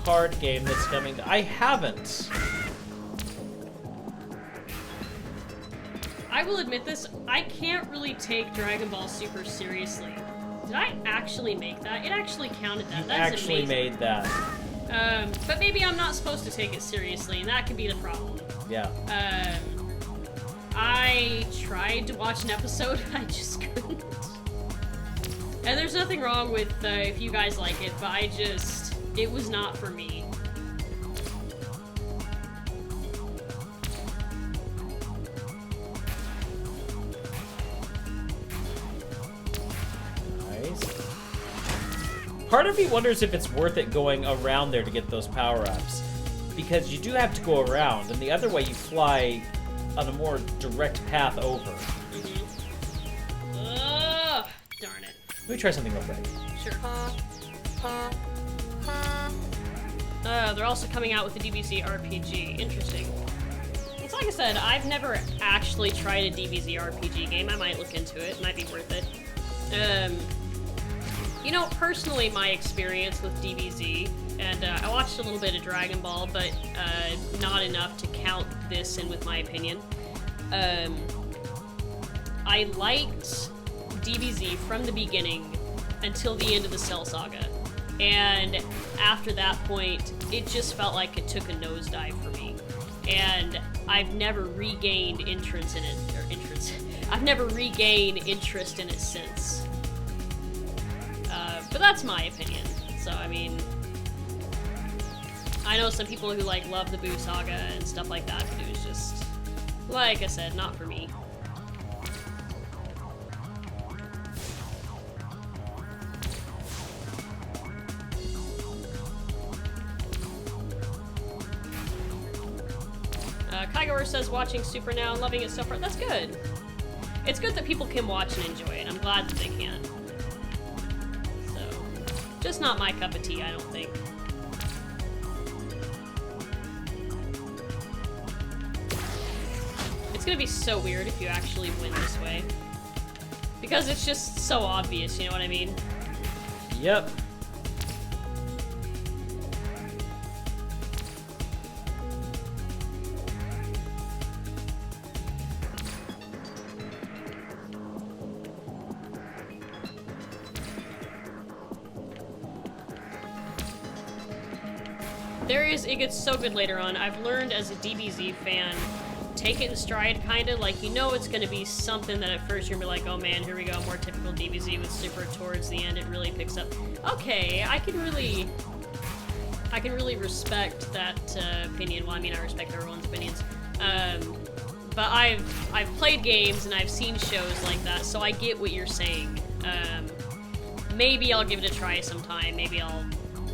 card game that's coming? I haven't. I will admit this, I can't really take Dragon Ball Super seriously. Did I actually make that? It actually counted that. You That's actually amazing. made that. But maybe I'm not supposed to take it seriously, and that could be the problem. Yeah. I tried to watch an episode, I just couldn't. And there's nothing wrong with if you guys like it, but it was not for me. Part of me wonders if it's worth it going around there to get those power-ups. Because you do have to go around, and the other way you fly on a more direct path over. Mm-hmm. Ugh, darn it. Let me try something real quick. Sure. They're also coming out with a DBZ RPG. Interesting. It's like I said, I've never actually tried a DBZ RPG game. I might look into it. Might be worth it. You know, personally, my experience with DBZ, and I watched a little bit of Dragon Ball, but not enough to count this in with my opinion. I liked DBZ from the beginning until the end of the Cell Saga. And after that point, it just felt like it took a nosedive for me. And I've never regained interest in it, I've never regained interest in it since. But that's my opinion. So, I mean, I know some people who, like, love the Boo Saga and stuff like that, but it was just, like I said, not for me. Kaigoer says watching Super now and loving it so far. That's good. It's good that people can watch and enjoy it. I'm glad that they can. Just not my cup of tea, I don't think. It's gonna be so weird if you actually win this way. Because it's just so obvious, you know what I mean? Yep. It gets so good later on. I've learned as a DBZ fan, take it in stride, kind of. Like, you know it's going to be something that at first you're gonna be like, oh man, here we go, more typical DBZ with Super. Towards the end, it really picks up. Okay, I can really respect that opinion. Well, I mean, I respect everyone's opinions. But I've played games and I've seen shows like that, so I get what you're saying. Maybe I'll give it a try sometime. Maybe I'll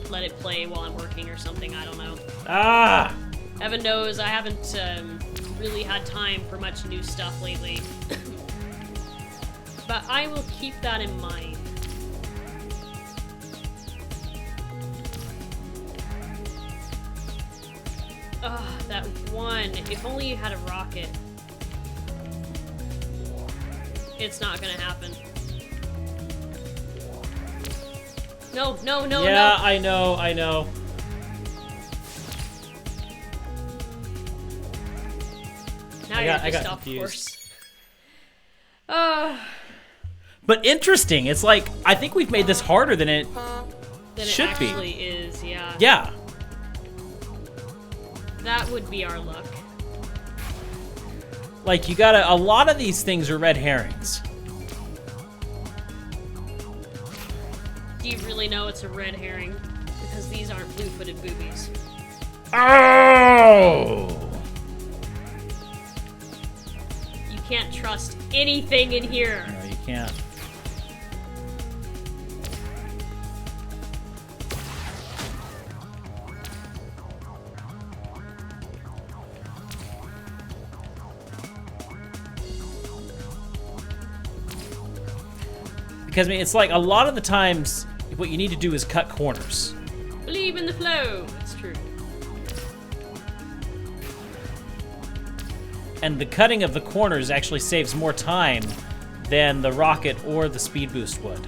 let it play while I'm working or something. I don't know. Ah! Heaven knows I haven't really had time for much new stuff lately. But I will keep that in mind. Ugh, that one. If only you had a rocket. It's not gonna happen. No, no, no, yeah, no. I know. Now I you're just got off confused. course. But interesting. It's like, I think we've made this harder than it should be. Actually is, yeah. Yeah. That would be our luck. Like, you gotta, a lot of these things are red herrings. Do you really know it's a red herring? Because these aren't blue-footed boobies. Oh! You can't trust anything in here. No, you can't. Because, I mean, it's like a lot of the times what you need to do is cut corners. Believe in the flow. It's true. And the cutting of the corners actually saves more time than the rocket or the speed boost would.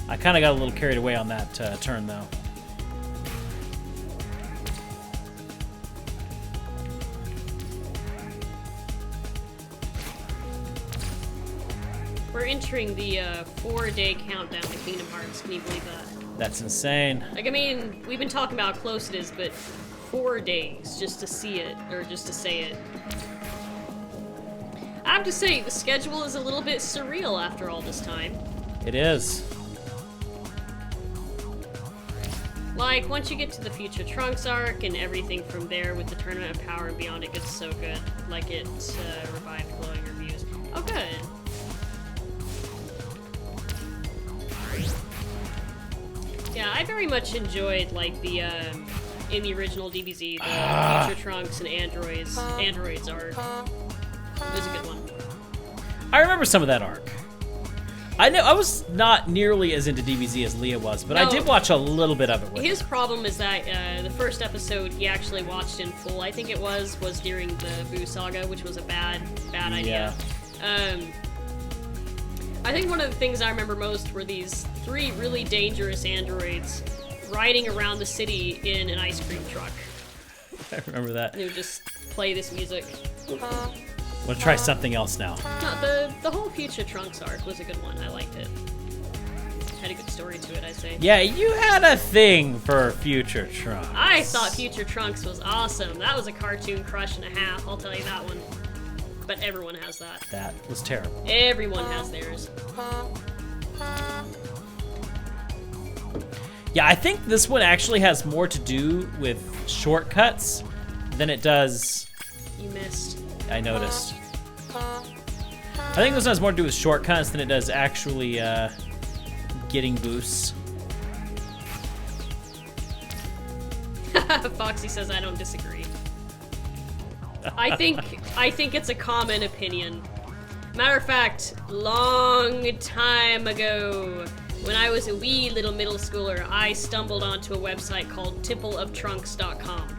I kind of got a little carried away on that turn, though. We're entering the 4-day countdown to Kingdom Hearts. Can you believe that? That's insane. Like, I mean, we've been talking about how close it is, but 4 days just to see it, or just to say it. I have to say, the schedule is a little bit surreal after all this time. It is. Like, once you get to the Future Trunks arc and everything from there with the Tournament of Power and beyond, it gets so good. Like, it revived glowing reviews. Oh, good. Yeah, I very much enjoyed, like, the, in the original DBZ, the Future Trunks and Androids arc. It was a good one. I remember some of that arc. I know I was not nearly as into DBZ as Leah was, but I did watch a little bit of it with His her. problem is that the first episode he actually watched in full, I think it was during the Boo Saga, which was a bad idea. I think one of the things I remember most were these 3 really dangerous androids riding around the city in an ice cream truck. I remember that. And they would just play this music. I'm gonna try something else now. No, the whole Future Trunks arc was a good one. I liked it. Had a good story to it, I'd say. Yeah, you had a thing for Future Trunks. I thought Future Trunks was awesome. That was a cartoon crush and a half, I'll tell you that one. But everyone has that. That was terrible. Everyone has theirs. Yeah, I think this one actually has more to do with shortcuts than it does... You missed. I noticed. I think this one has more to do with shortcuts than it does actually getting boosts. Foxy says I don't disagree. I think it's a common opinion. Matter of fact, long time ago, when I was a wee little middle schooler, I stumbled onto a website called templeoftrunks.com.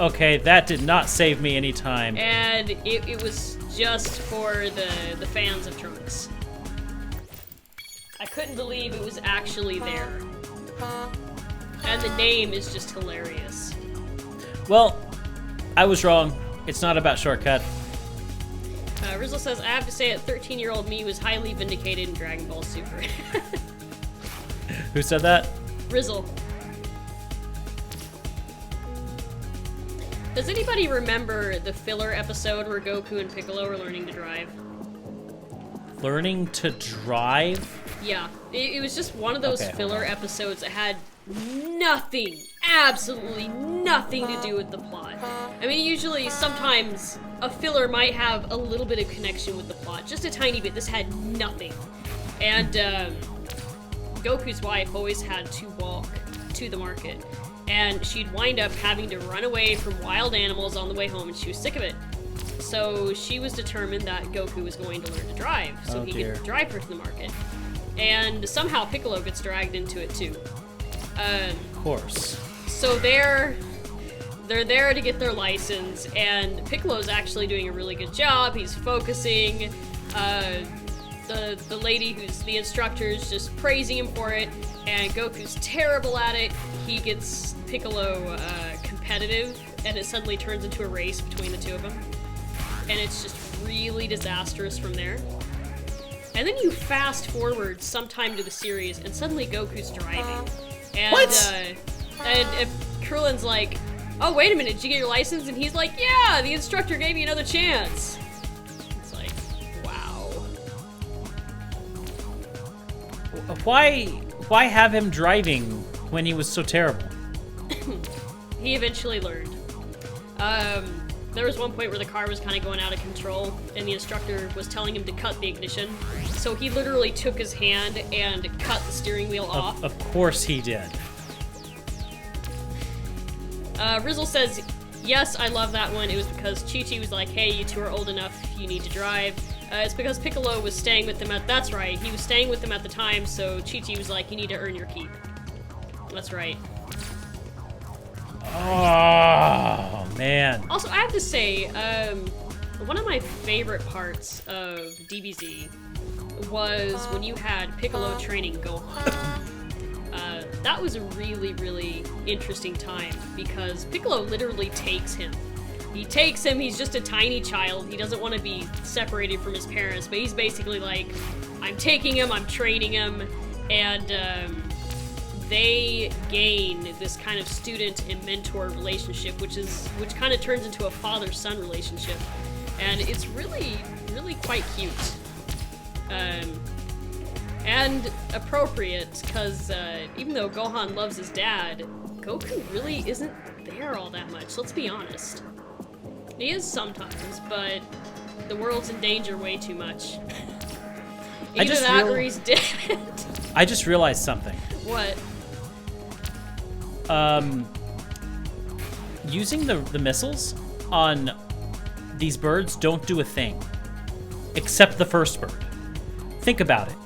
Okay, that did not save me any time. And it was just for the fans of Trunks. I couldn't believe it was actually there. And the name is just hilarious. Well, I was wrong. It's not about shortcut. Rizzle says, I have to say that 13-year-old me was highly vindicated in Dragon Ball Super. Who said that? Rizzle. Does anybody remember the filler episode where Goku and Piccolo are learning to drive? Learning to drive? Yeah, it was just one of those Okay, filler episodes that had nothing, absolutely nothing to do with the plot. I mean, usually, sometimes a filler might have a little bit of connection with the plot, just a tiny bit. This had nothing. And Goku's wife always had to walk to the market, and she'd wind up having to run away from wild animals on the way home, and she was sick of it. So she was determined that Goku was going to learn to drive, so he could drive her to the market. And somehow Piccolo gets dragged into it too. Of course. So they're there to get their license, and Piccolo's actually doing a really good job. He's focusing. The lady who's the instructor is just praising him for it, and Goku's terrible at it. He gets Piccolo competitive, and it suddenly turns into a race between the two of them. And it's just really disastrous from there. And then you fast forward sometime to the series, and suddenly Goku's driving. And, What? And Krillin's like, oh, wait a minute, did you get your license? And he's like, yeah, the instructor gave me another chance. It's like, wow. Why have him driving when he was so terrible? He eventually learned. There was one point where the car was kind of going out of control, and the instructor was telling him to cut the ignition. So he literally took his hand and cut the steering wheel off. Of course he did. Rizzle says, yes, I love that one. It was because Chi-Chi was like, hey, you two are old enough, you need to drive. It's because Piccolo was staying with them that's right, he was staying with them at the time, so Chi-Chi was like, you need to earn your keep. That's right. Oh, man. Also, I have to say, one of my favorite parts of DBZ was when you had Piccolo training Gohan. That was a really, really interesting time, because Piccolo literally takes him. He takes him, he's just a tiny child, he doesn't want to be separated from his parents, but he's basically like, I'm taking him, I'm training him, and they gain this kind of student and mentor relationship, which kind of turns into a father-son relationship, and it's really, really quite cute. And appropriate, because even though Gohan loves his dad, Goku really isn't there all that much, let's be honest. He is sometimes, but the world's in danger way too much. Either that or he's dead. I just realized something. What? Using the missiles on these birds don't do a thing. Except the first bird. Think about it.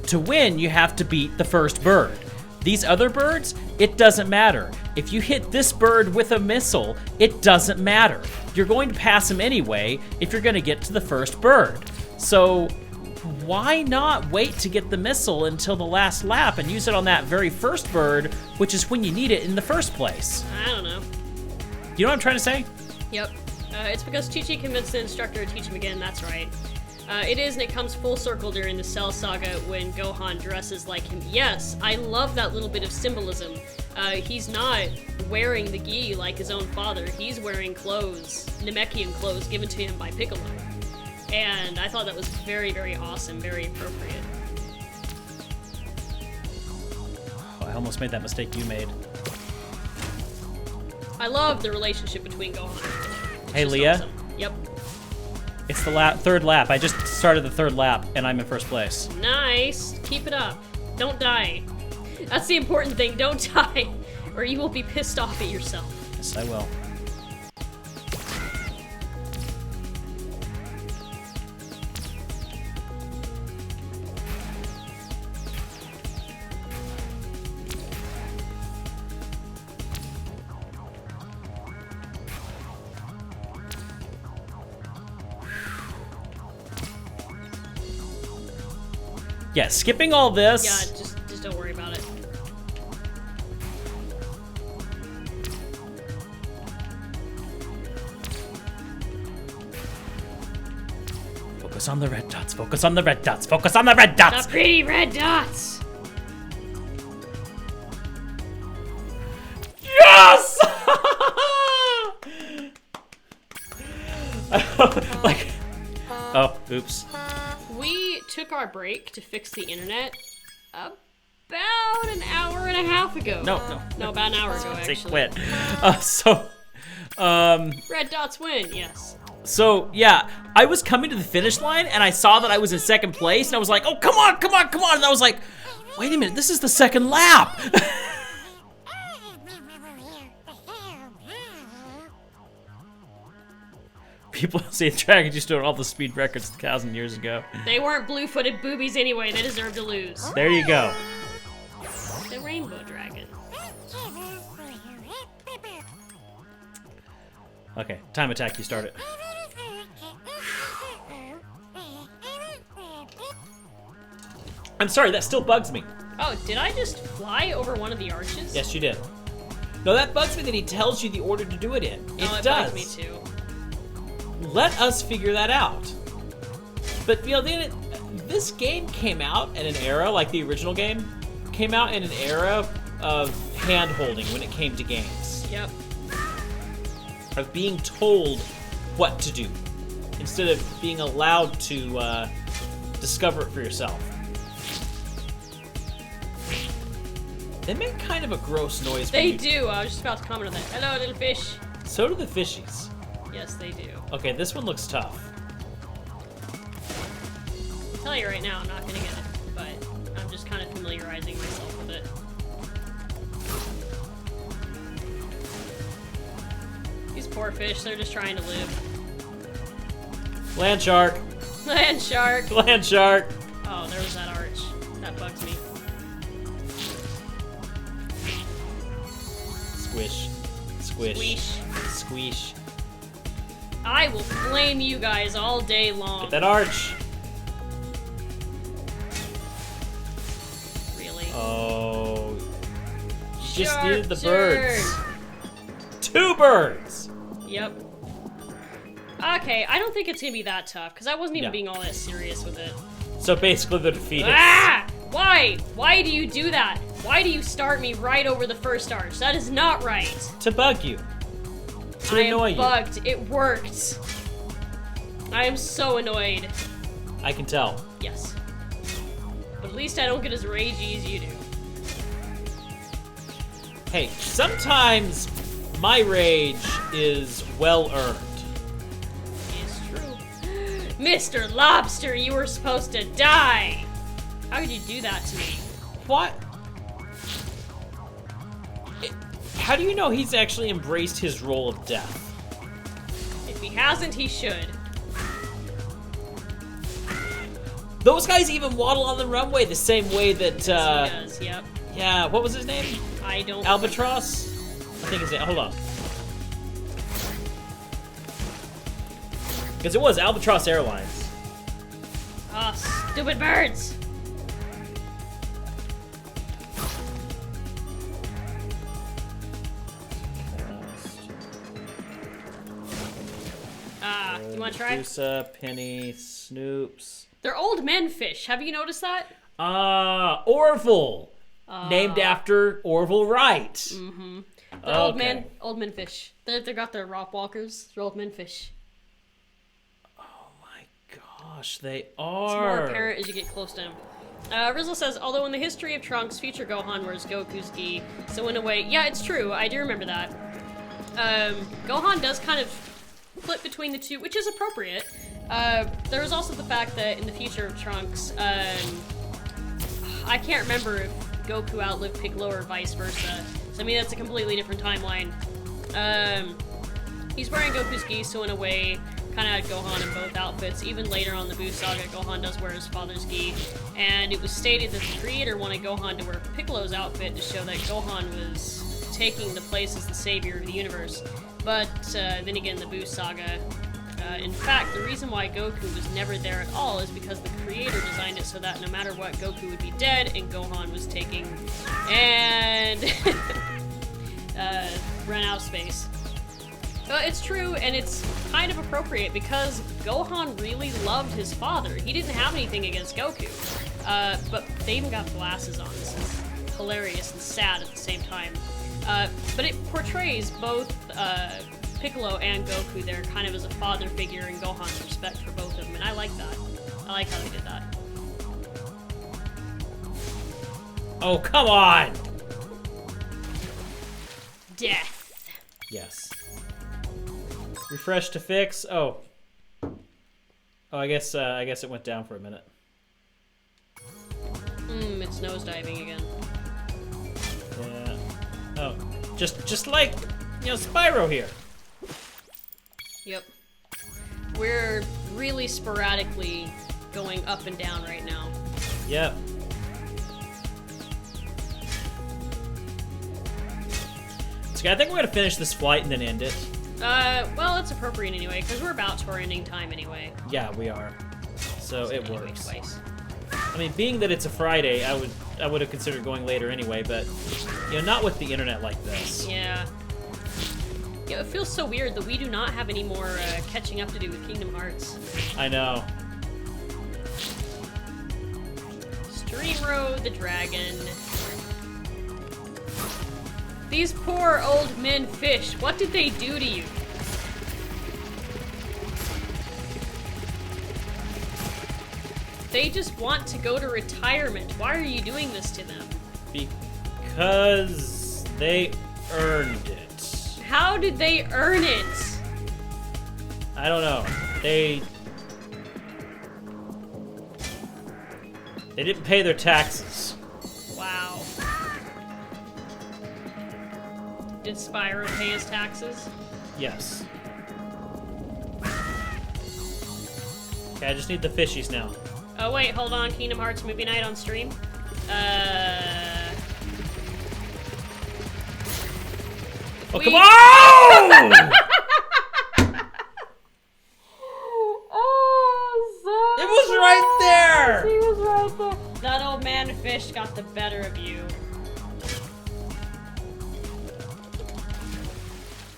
To win, you have to beat the first bird. These other birds, it doesn't matter. If you hit this bird with a missile, it doesn't matter. You're going to pass him anyway if you're going to get to the first bird. So why not wait to get the missile until the last lap and use it on that very first bird, which is when you need it in the first place? I don't know. You know what I'm trying to say? Yep. It's because Chi-Chi convinced the instructor to teach him again, that's right. It is, and it comes full circle during the Cell Saga when Gohan dresses like him. Yes, I love that little bit of symbolism. He's not wearing the gi like his own father. He's wearing clothes, Namekian clothes, given to him by Piccolo. And I thought that was very, very awesome, very appropriate. Oh, I almost made that mistake you made. I love the relationship between Gohan and Piccolo. It's Hey, just Leah? awesome. Yep. It's the third lap. I just started the third lap, and I'm in first place. Nice. Keep it up. Don't die. That's the important thing. Don't die, or you will be pissed off at yourself. Yes, I will. Yeah, skipping all this. Yeah, just don't worry about it. Focus on the red dots. Focus on the red dots. Focus on the red dots. The pretty red dots. Yes! Like, oh, oops. We took our break to fix the internet about an hour and a half ago. No. About an hour ago, Say actually. quit. Red dots win, yes. So, yeah, I was coming to the finish line, and I saw that I was in second place, and I was like, oh, come on. And I was like, wait a minute, this is the second lap. People say Dragon just doing all the speed records 1,000 years ago. They weren't blue-footed boobies anyway. They deserve to lose. There you go. The rainbow dragon. Okay, time attack, you start it. I'm sorry, that still bugs me. Oh, did I just fly over one of the arches? Yes, you did. No, that bugs me that he tells you the order to do it in. It does. Bugs me too. Let us figure that out. But, you know, this game came out in an era, like the original game, came out in an era of hand-holding when it came to games. Yep. Of being told what to do, instead of being allowed to discover it for yourself. They make kind of a gross noise. They do. I was just about to comment on that. Hello, little fish. So do the fishies. Yes, they do. Okay, this one looks tough. I'll tell you right now, I'm not gonna get it, but I'm just kind of familiarizing myself with it. These poor fish, they're just trying to live. Land shark. Land shark. Land shark. Oh, there was that arch. That bugs me. Squish. Squish. Squish. Squish. I will flame you guys all day long. Get that arch. Really? Oh. You just Sharp needed the turn. birds. 2 birds. Yep. Okay, I don't think it's gonna be that tough, because I wasn't even Yeah. being all that serious with it. So basically the defeat is... Ah! Why? Why do you do that? Why do you start me right over the first arch? That is not right. To bug you. To I annoy am you. bugged. It worked. I am so annoyed. I can tell. Yes. But at least I don't get as ragey as you do. Hey, sometimes my rage is well earned. It's true. Mr. Lobster, you were supposed to die. How could you do that to me? What? How do you know he's actually embraced his role of death? If he hasn't, he should. Those guys even waddle on the runway the same way that, Yes, he does, yep. yeah, what was his name? I don't... Albatross? I think his name, hold on. Because it was Albatross Airlines. Ah, stupid birds! You wanna try? Medusa, Penny, Snoops. They're old men fish. Have you noticed that? Orville. Named after Orville Wright. Mm-hmm. They're Okay. old men fish. They got their rock walkers. They're old men fish. Oh my gosh, they It's more are. apparent as you get close to him. Rizzle says, although in the history of Trunks, future Gohan wears Goku's gi, so in a way, yeah, it's true. I do remember that. Gohan does kind of flip between the two, which is appropriate. There was also the fact that in the future of Trunks, I can't remember if Goku outlived Piccolo or vice versa. So I mean, that's a completely different timeline. He's wearing Goku's gi, so in a way, kind of had Gohan in both outfits. Even later on the Buu Saga, Gohan does wear his father's gi. And it was stated that the creator wanted Gohan to wear Piccolo's outfit to show that Gohan was taking the place as the savior of the universe. But then again, the Buu Saga, in fact, the reason why Goku was never there at all is because the creator designed it so that no matter what, Goku would be dead and Gohan was taking and run out of space. It's true, and it's kind of appropriate because Gohan really loved his father. He didn't have anything against Goku, but they even got glasses on. This is hilarious and sad at the same time. But it portrays both Piccolo and Goku there kind of as a father figure and Gohan's respect for both of them, and I like that. I like how they did that. Oh, come on! Death. Yes. Refresh to fix. Oh. Oh, I guess it went down for a minute. It's nosediving again. Yeah. Oh, just like, Spyro here. Yep. We're really sporadically going up and down right now. Yep. So I think we're gonna finish this flight and then end it. Well, it's appropriate anyway, because we're about to our ending time anyway. Yeah, we are. So it Anyway, works. twice. I mean, being that it's a Friday, I would have considered going later anyway, but not with the internet like this. Yeah. Yeah, it feels so weird that we do not have any more catching up to do with Kingdom Hearts. I know. Stream Road the Dragon. These poor old men fish, what did they do to you? They just want to go to retirement. Why are you doing this to them? Because they earned it. How did they earn it? I don't know. They didn't pay their taxes. Wow. Did Spyro pay his taxes? Yes. Okay, I just need the fishies now. Oh wait, hold on. Kingdom Hearts movie night on stream. Oh, come on! It was right there! He was right there. That old man fish got the better of you.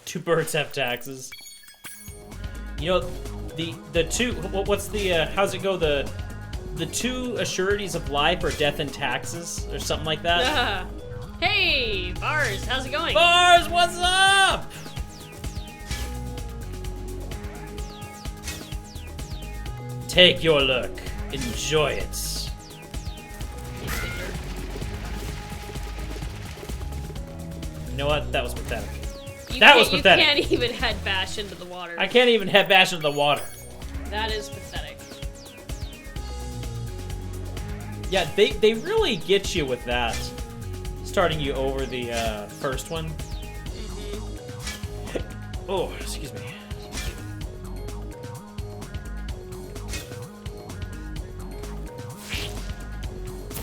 Two birds have taxes. The two. What's the? How's it go? The two assurities of life are death and taxes, or something like that. Hey, Bars, how's it going? Bars, what's up? Take your look. Enjoy it. You know what? That was pathetic. That was pathetic. You can't even head bash into the water. I can't even head bash into the water. That is pathetic. Yeah, they really get you with that. Starting you over the first one. Mm-hmm. Oh, excuse me.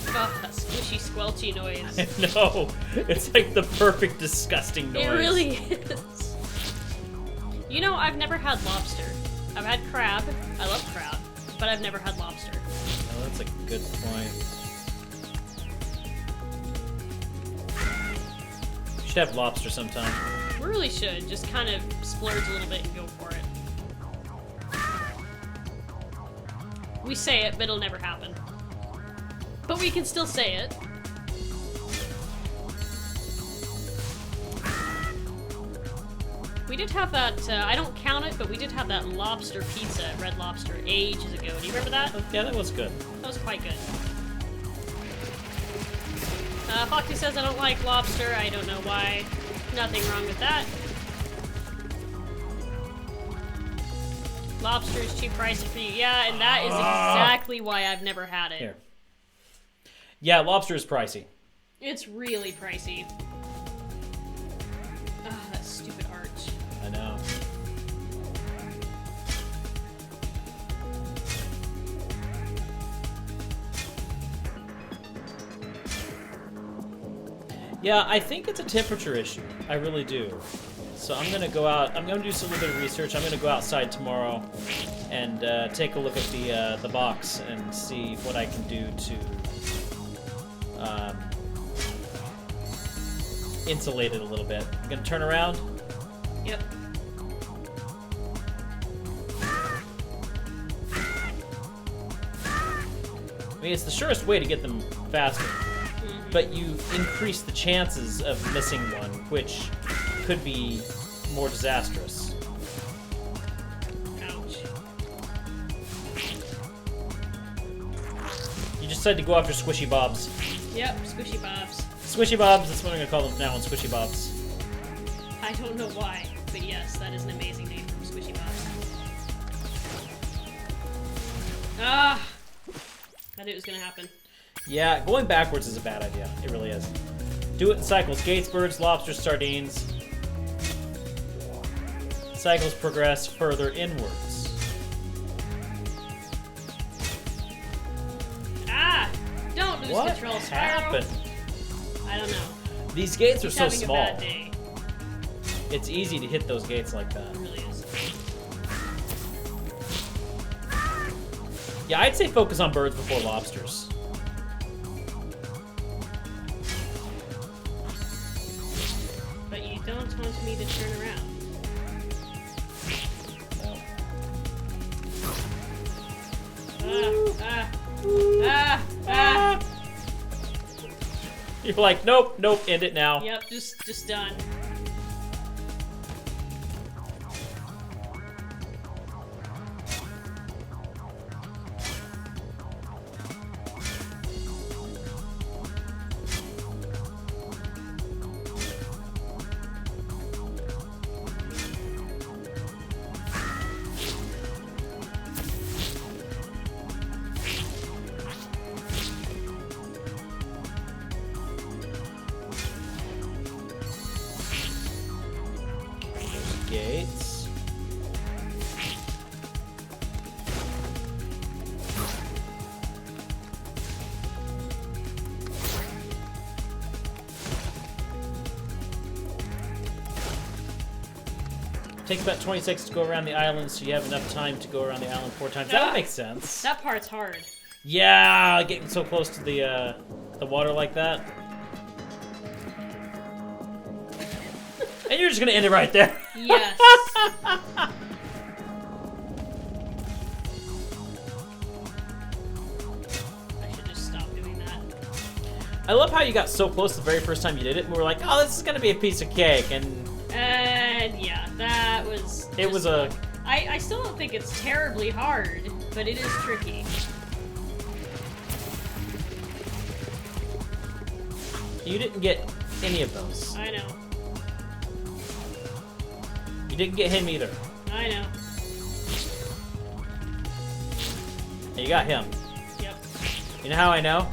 Oh, that squishy, squelchy noise. No, it's like the perfect disgusting noise. It really is. I've never had lobster. I've had crab. I love crab, but I've never had lobster. Oh, that's a good point. You should have lobster sometime. We really should. Just kind of splurge a little bit and go for it. We say it, but it'll never happen. But we can still say it. We did have that, I don't count it, but we did have that lobster pizza at Red Lobster ages ago. Do you remember that? Yeah, that was good. That was quite good. Foxy says I don't like lobster. I don't know why. Nothing wrong with that. Lobster is too pricey for you. Yeah, and that is exactly why I've never had it. Here. Yeah, lobster is pricey. It's really pricey. Ah, that stupid arch. I know. Yeah, I think it's a temperature issue. I really do. So I'm gonna go out. I'm gonna do some little bit of research. I'm gonna go outside tomorrow and take a look at the box and see what I can do to insulate it a little bit. I'm gonna turn around. Yep. I mean, it's the surest way to get them faster. Mm-hmm. but you increase the chances of missing one, which could be more disastrous. Ouch. You just decided to go after Squishy Bobs. Yep, Squishy Bobs. Squishy Bobs, that's what I'm gonna call them now on Squishy Bobs. I don't know why, but yes, that is an amazing name from Squishy Bobs. Ah! I knew it was gonna happen. Yeah, going backwards is a bad idea. It really is. Do it in cycles. Gates, birds, lobsters, sardines. Cycles progress further inwards. Ah! Don't lose What control, Spyro. happened? I don't know. These gates are He's so having small. a bad day. It's easy to hit those gates like that. It really is. Yeah, I'd say focus on birds before lobsters. But you don't want me to turn around. Ah! You're like, nope, nope, end it now. Yep, just done. Gates. Takes about 20 seconds to go around the island, so you have enough time to go around the island 4 times. That would make sense. That part's hard. Yeah, getting so close to the water like that. And you're just gonna end it right there. Yes. I should just stop doing that. I love how you got so close the very first time you did it, and we were like, oh, this is gonna be a piece of cake, and Yeah, that was. it was a... I still don't think it's terribly hard, but it is tricky. You didn't get any of those. I know. You didn't get him either. I know. And you got him. Yep. You know how I know?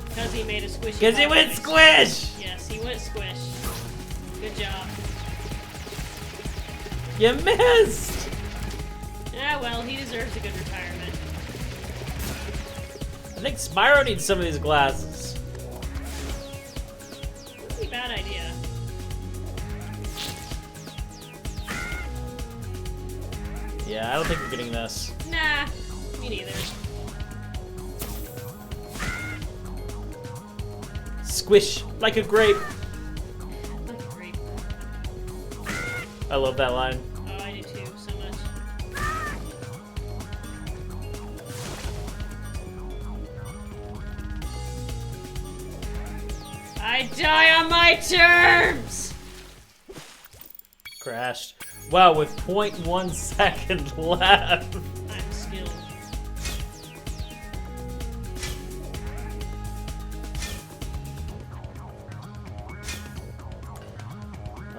Because he made a squishy. Because he box went noise. squish! Yes, he went squish. Good job. You missed! Ah, well, he deserves a good retirement. I think Spyro needs some of these glasses. Wouldn't be a bad idea. Yeah, I don't think we're getting this. Nah, me neither. Squish like a grape. Like a grape. I love that line. Oh, I do too, so much. I die on my terms! Crashed. Wow, with 0.1 second left. I'm skilled.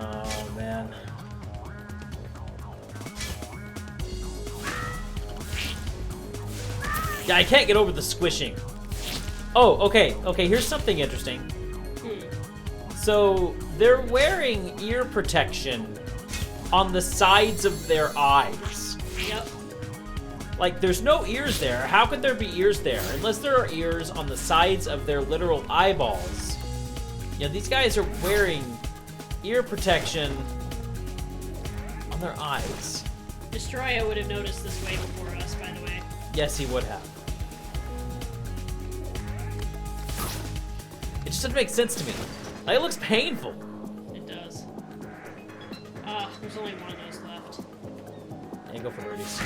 Oh, man. Yeah, I can't get over the squishing. Oh, okay, okay, here's something interesting. So, they're wearing ear protection on the sides of their eyes. Yep. Like, there's no ears there. How could there be ears there? Unless there are ears on the sides of their literal eyeballs. You know, these guys are wearing ear protection on their eyes. Destroya would have noticed this way before us, by the way. Yes, he would have. It just doesn't make sense to me. Like, it looks painful. It does. Ah, there's only one of those left. Yeah, go for birdies.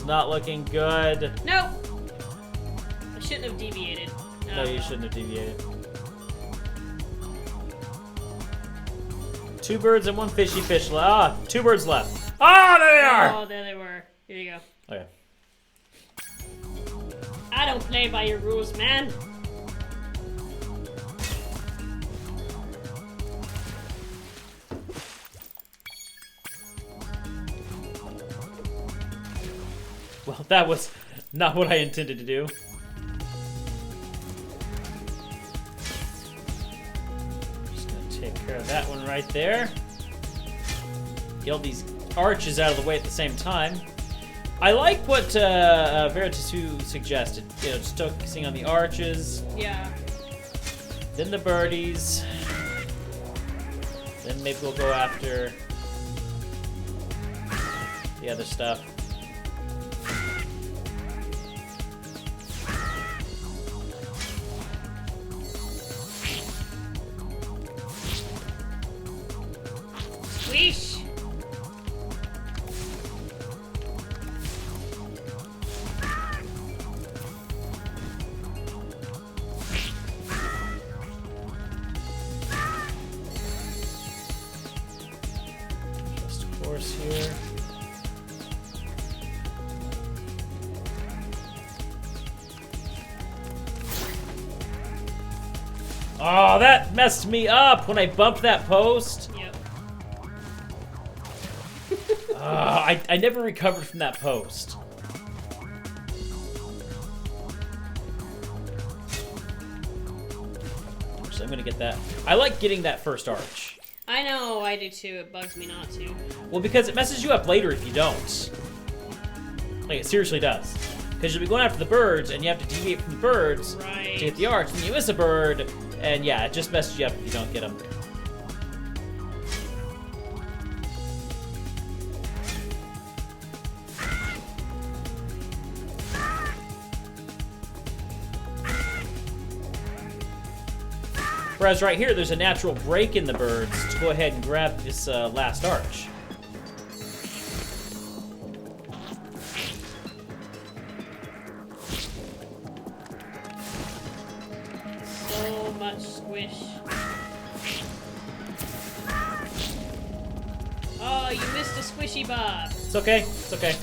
not looking good. Nope. I shouldn't have deviated. No, you shouldn't have deviated. 2 birds and 1 fishy fish left. Ah, 2 birds left. Ah, there they are! Oh, there they were. Here you go. Okay. I don't play by your rules, man. Well, that was not what I intended to do. Just gonna take care of that one right there. Get all these arches out of the way at the same time. I like what Veritasu suggested. You know, just focusing on the arches, Yeah. then the birdies, then maybe we'll go after the other stuff. Squish. Just course here. Oh, that messed me up when I bumped that post. Yep. I never recovered from that post. So I'm gonna get that. I like getting that first arch. I know, I do too. It bugs me not to. Well, because it messes you up later if you don't. Like, it seriously does. Because you'll be going after the birds, and you have to deviate from the birds Right. to get the arch, and you miss a bird, and yeah, it just messes you up if you don't get them. Whereas right here, there's a natural break in the birds to go ahead and grab this last arch. So much squish. Oh, you missed a squishy bob. It's okay. It's okay.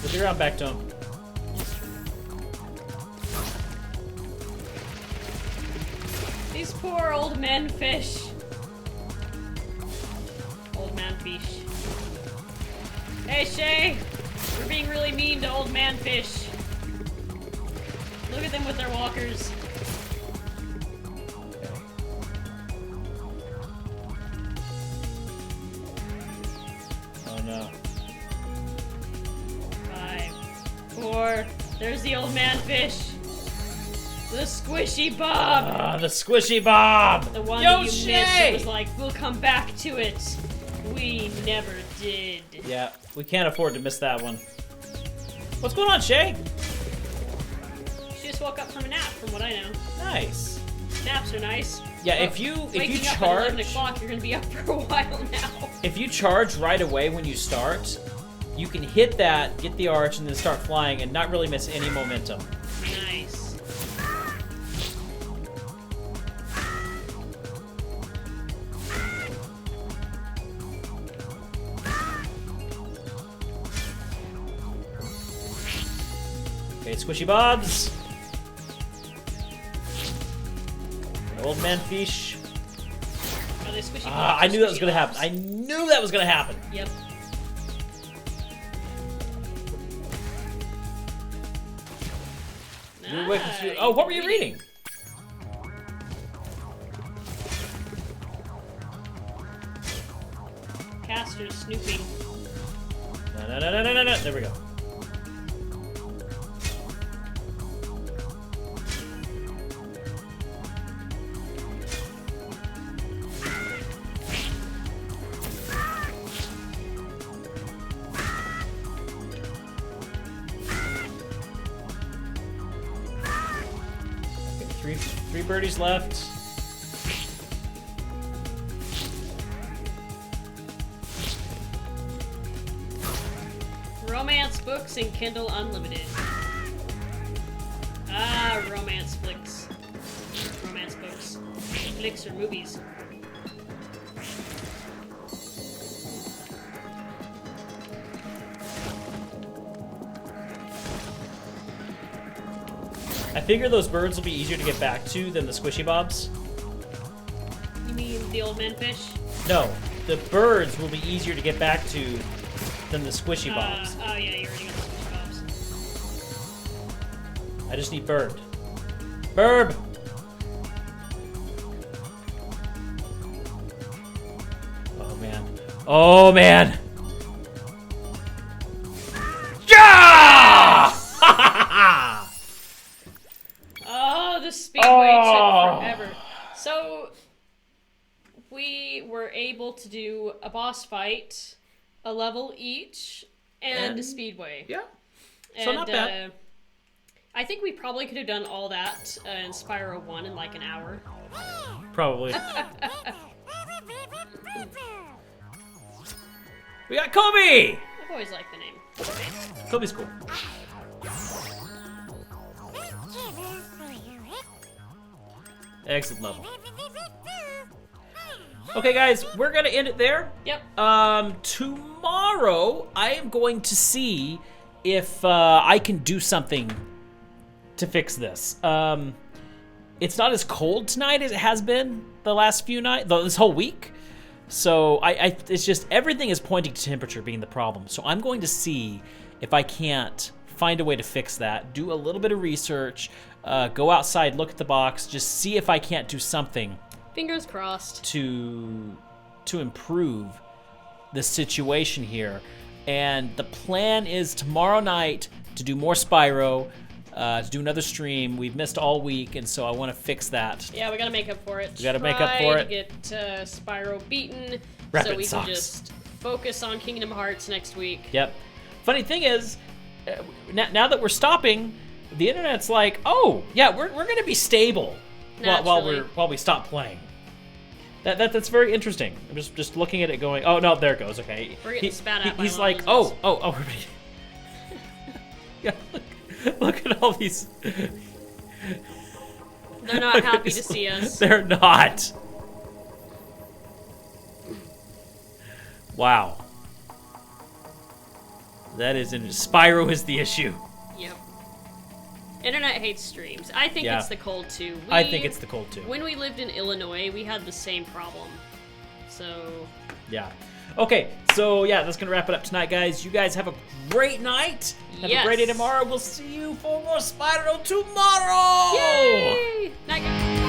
We'll be right back to him. These poor old man fish. Old man fish. Hey, Shay! We're being really mean to old man fish. Look at them with their walkers. Oh no. 5, 4. There's the old man fish. The squishy bob. Ah, the squishy bob! The one Yo, that you missed. Shay! It was like, we'll come back to it. We never did. Yeah, we can't afford to miss that one. What's going on, Shay? She just woke up from a nap, from what I know. Nice. Naps are nice. Yeah, But if you waking up at 11 charge, o'clock, you're gonna be up for a while now. if you charge right away when you start, you can hit that, get the arch, and then start flying and not really miss any momentum. Nice. Okay, squishy bobs. Old man fish. Are they squishy Ah, bobs I or knew that was squishy gonna happen. bobs? I knew that was gonna happen. Yep. You were waking through. Oh, what were you reading? Caster's snooping. No. There we go. Okay, three birdies left. Romance books and Kindle Unlimited. Ah, romance flicks. Romance books. Flicks or movies. I figure those birds will be easier to get back to than the squishy bobs. You mean the old man fish? No, the birds will be easier to get back to than the squishy bobs. Oh yeah, you already got the squishy bobs. I just need bird. Burb! Oh man. Oh man! Yeah! Oh, the speedway took forever. So we were able to do a boss fight, a level each, and a speedway. Yeah. So not bad. I think we probably could have done all that in Spyro 1 in like an hour. Probably. We got Kobe! I've always liked the name. Kobe's cool. Exit level. Okay, guys, we're gonna end it there. Yep. Tomorrow I am going to see if I can do something to fix this. It's not as cold tonight as it has been the last few nights, this whole week. So it's just everything is pointing to temperature being the problem. So I'm going to see if I can't find a way to fix that. Do a little bit of research. Go outside, look at the box, just see if I can't do something. Fingers crossed. To improve the situation here. And the plan is tomorrow night to do more Spyro, to do another stream. We've missed all week, and so I want to fix that. Yeah, we gotta make up for it. We gotta make up for it. Get Spyro beaten, Rapid so we sucks. can just focus on Kingdom Hearts next week. Yep. Funny thing is, now that we're stopping, the internet's like, oh yeah, we're gonna be stable while we stop playing. That's very interesting. I'm just looking at it, going, oh no, there it goes. Okay. We're getting spat at by he's one of like, those. oh, yeah. Look at all these. They're not happy to see us. They're not. Wow. That is Spyro is the issue. Yep. Internet hates streams. I think it's the cold too. I think it's the cold too. When we lived in Illinois, we had the same problem. So. Yeah. Okay, so yeah, that's gonna wrap it up tonight, guys. You guys have a great night. Have a great day tomorrow. We'll see you for more Spyro tomorrow. Yay! Night, guys.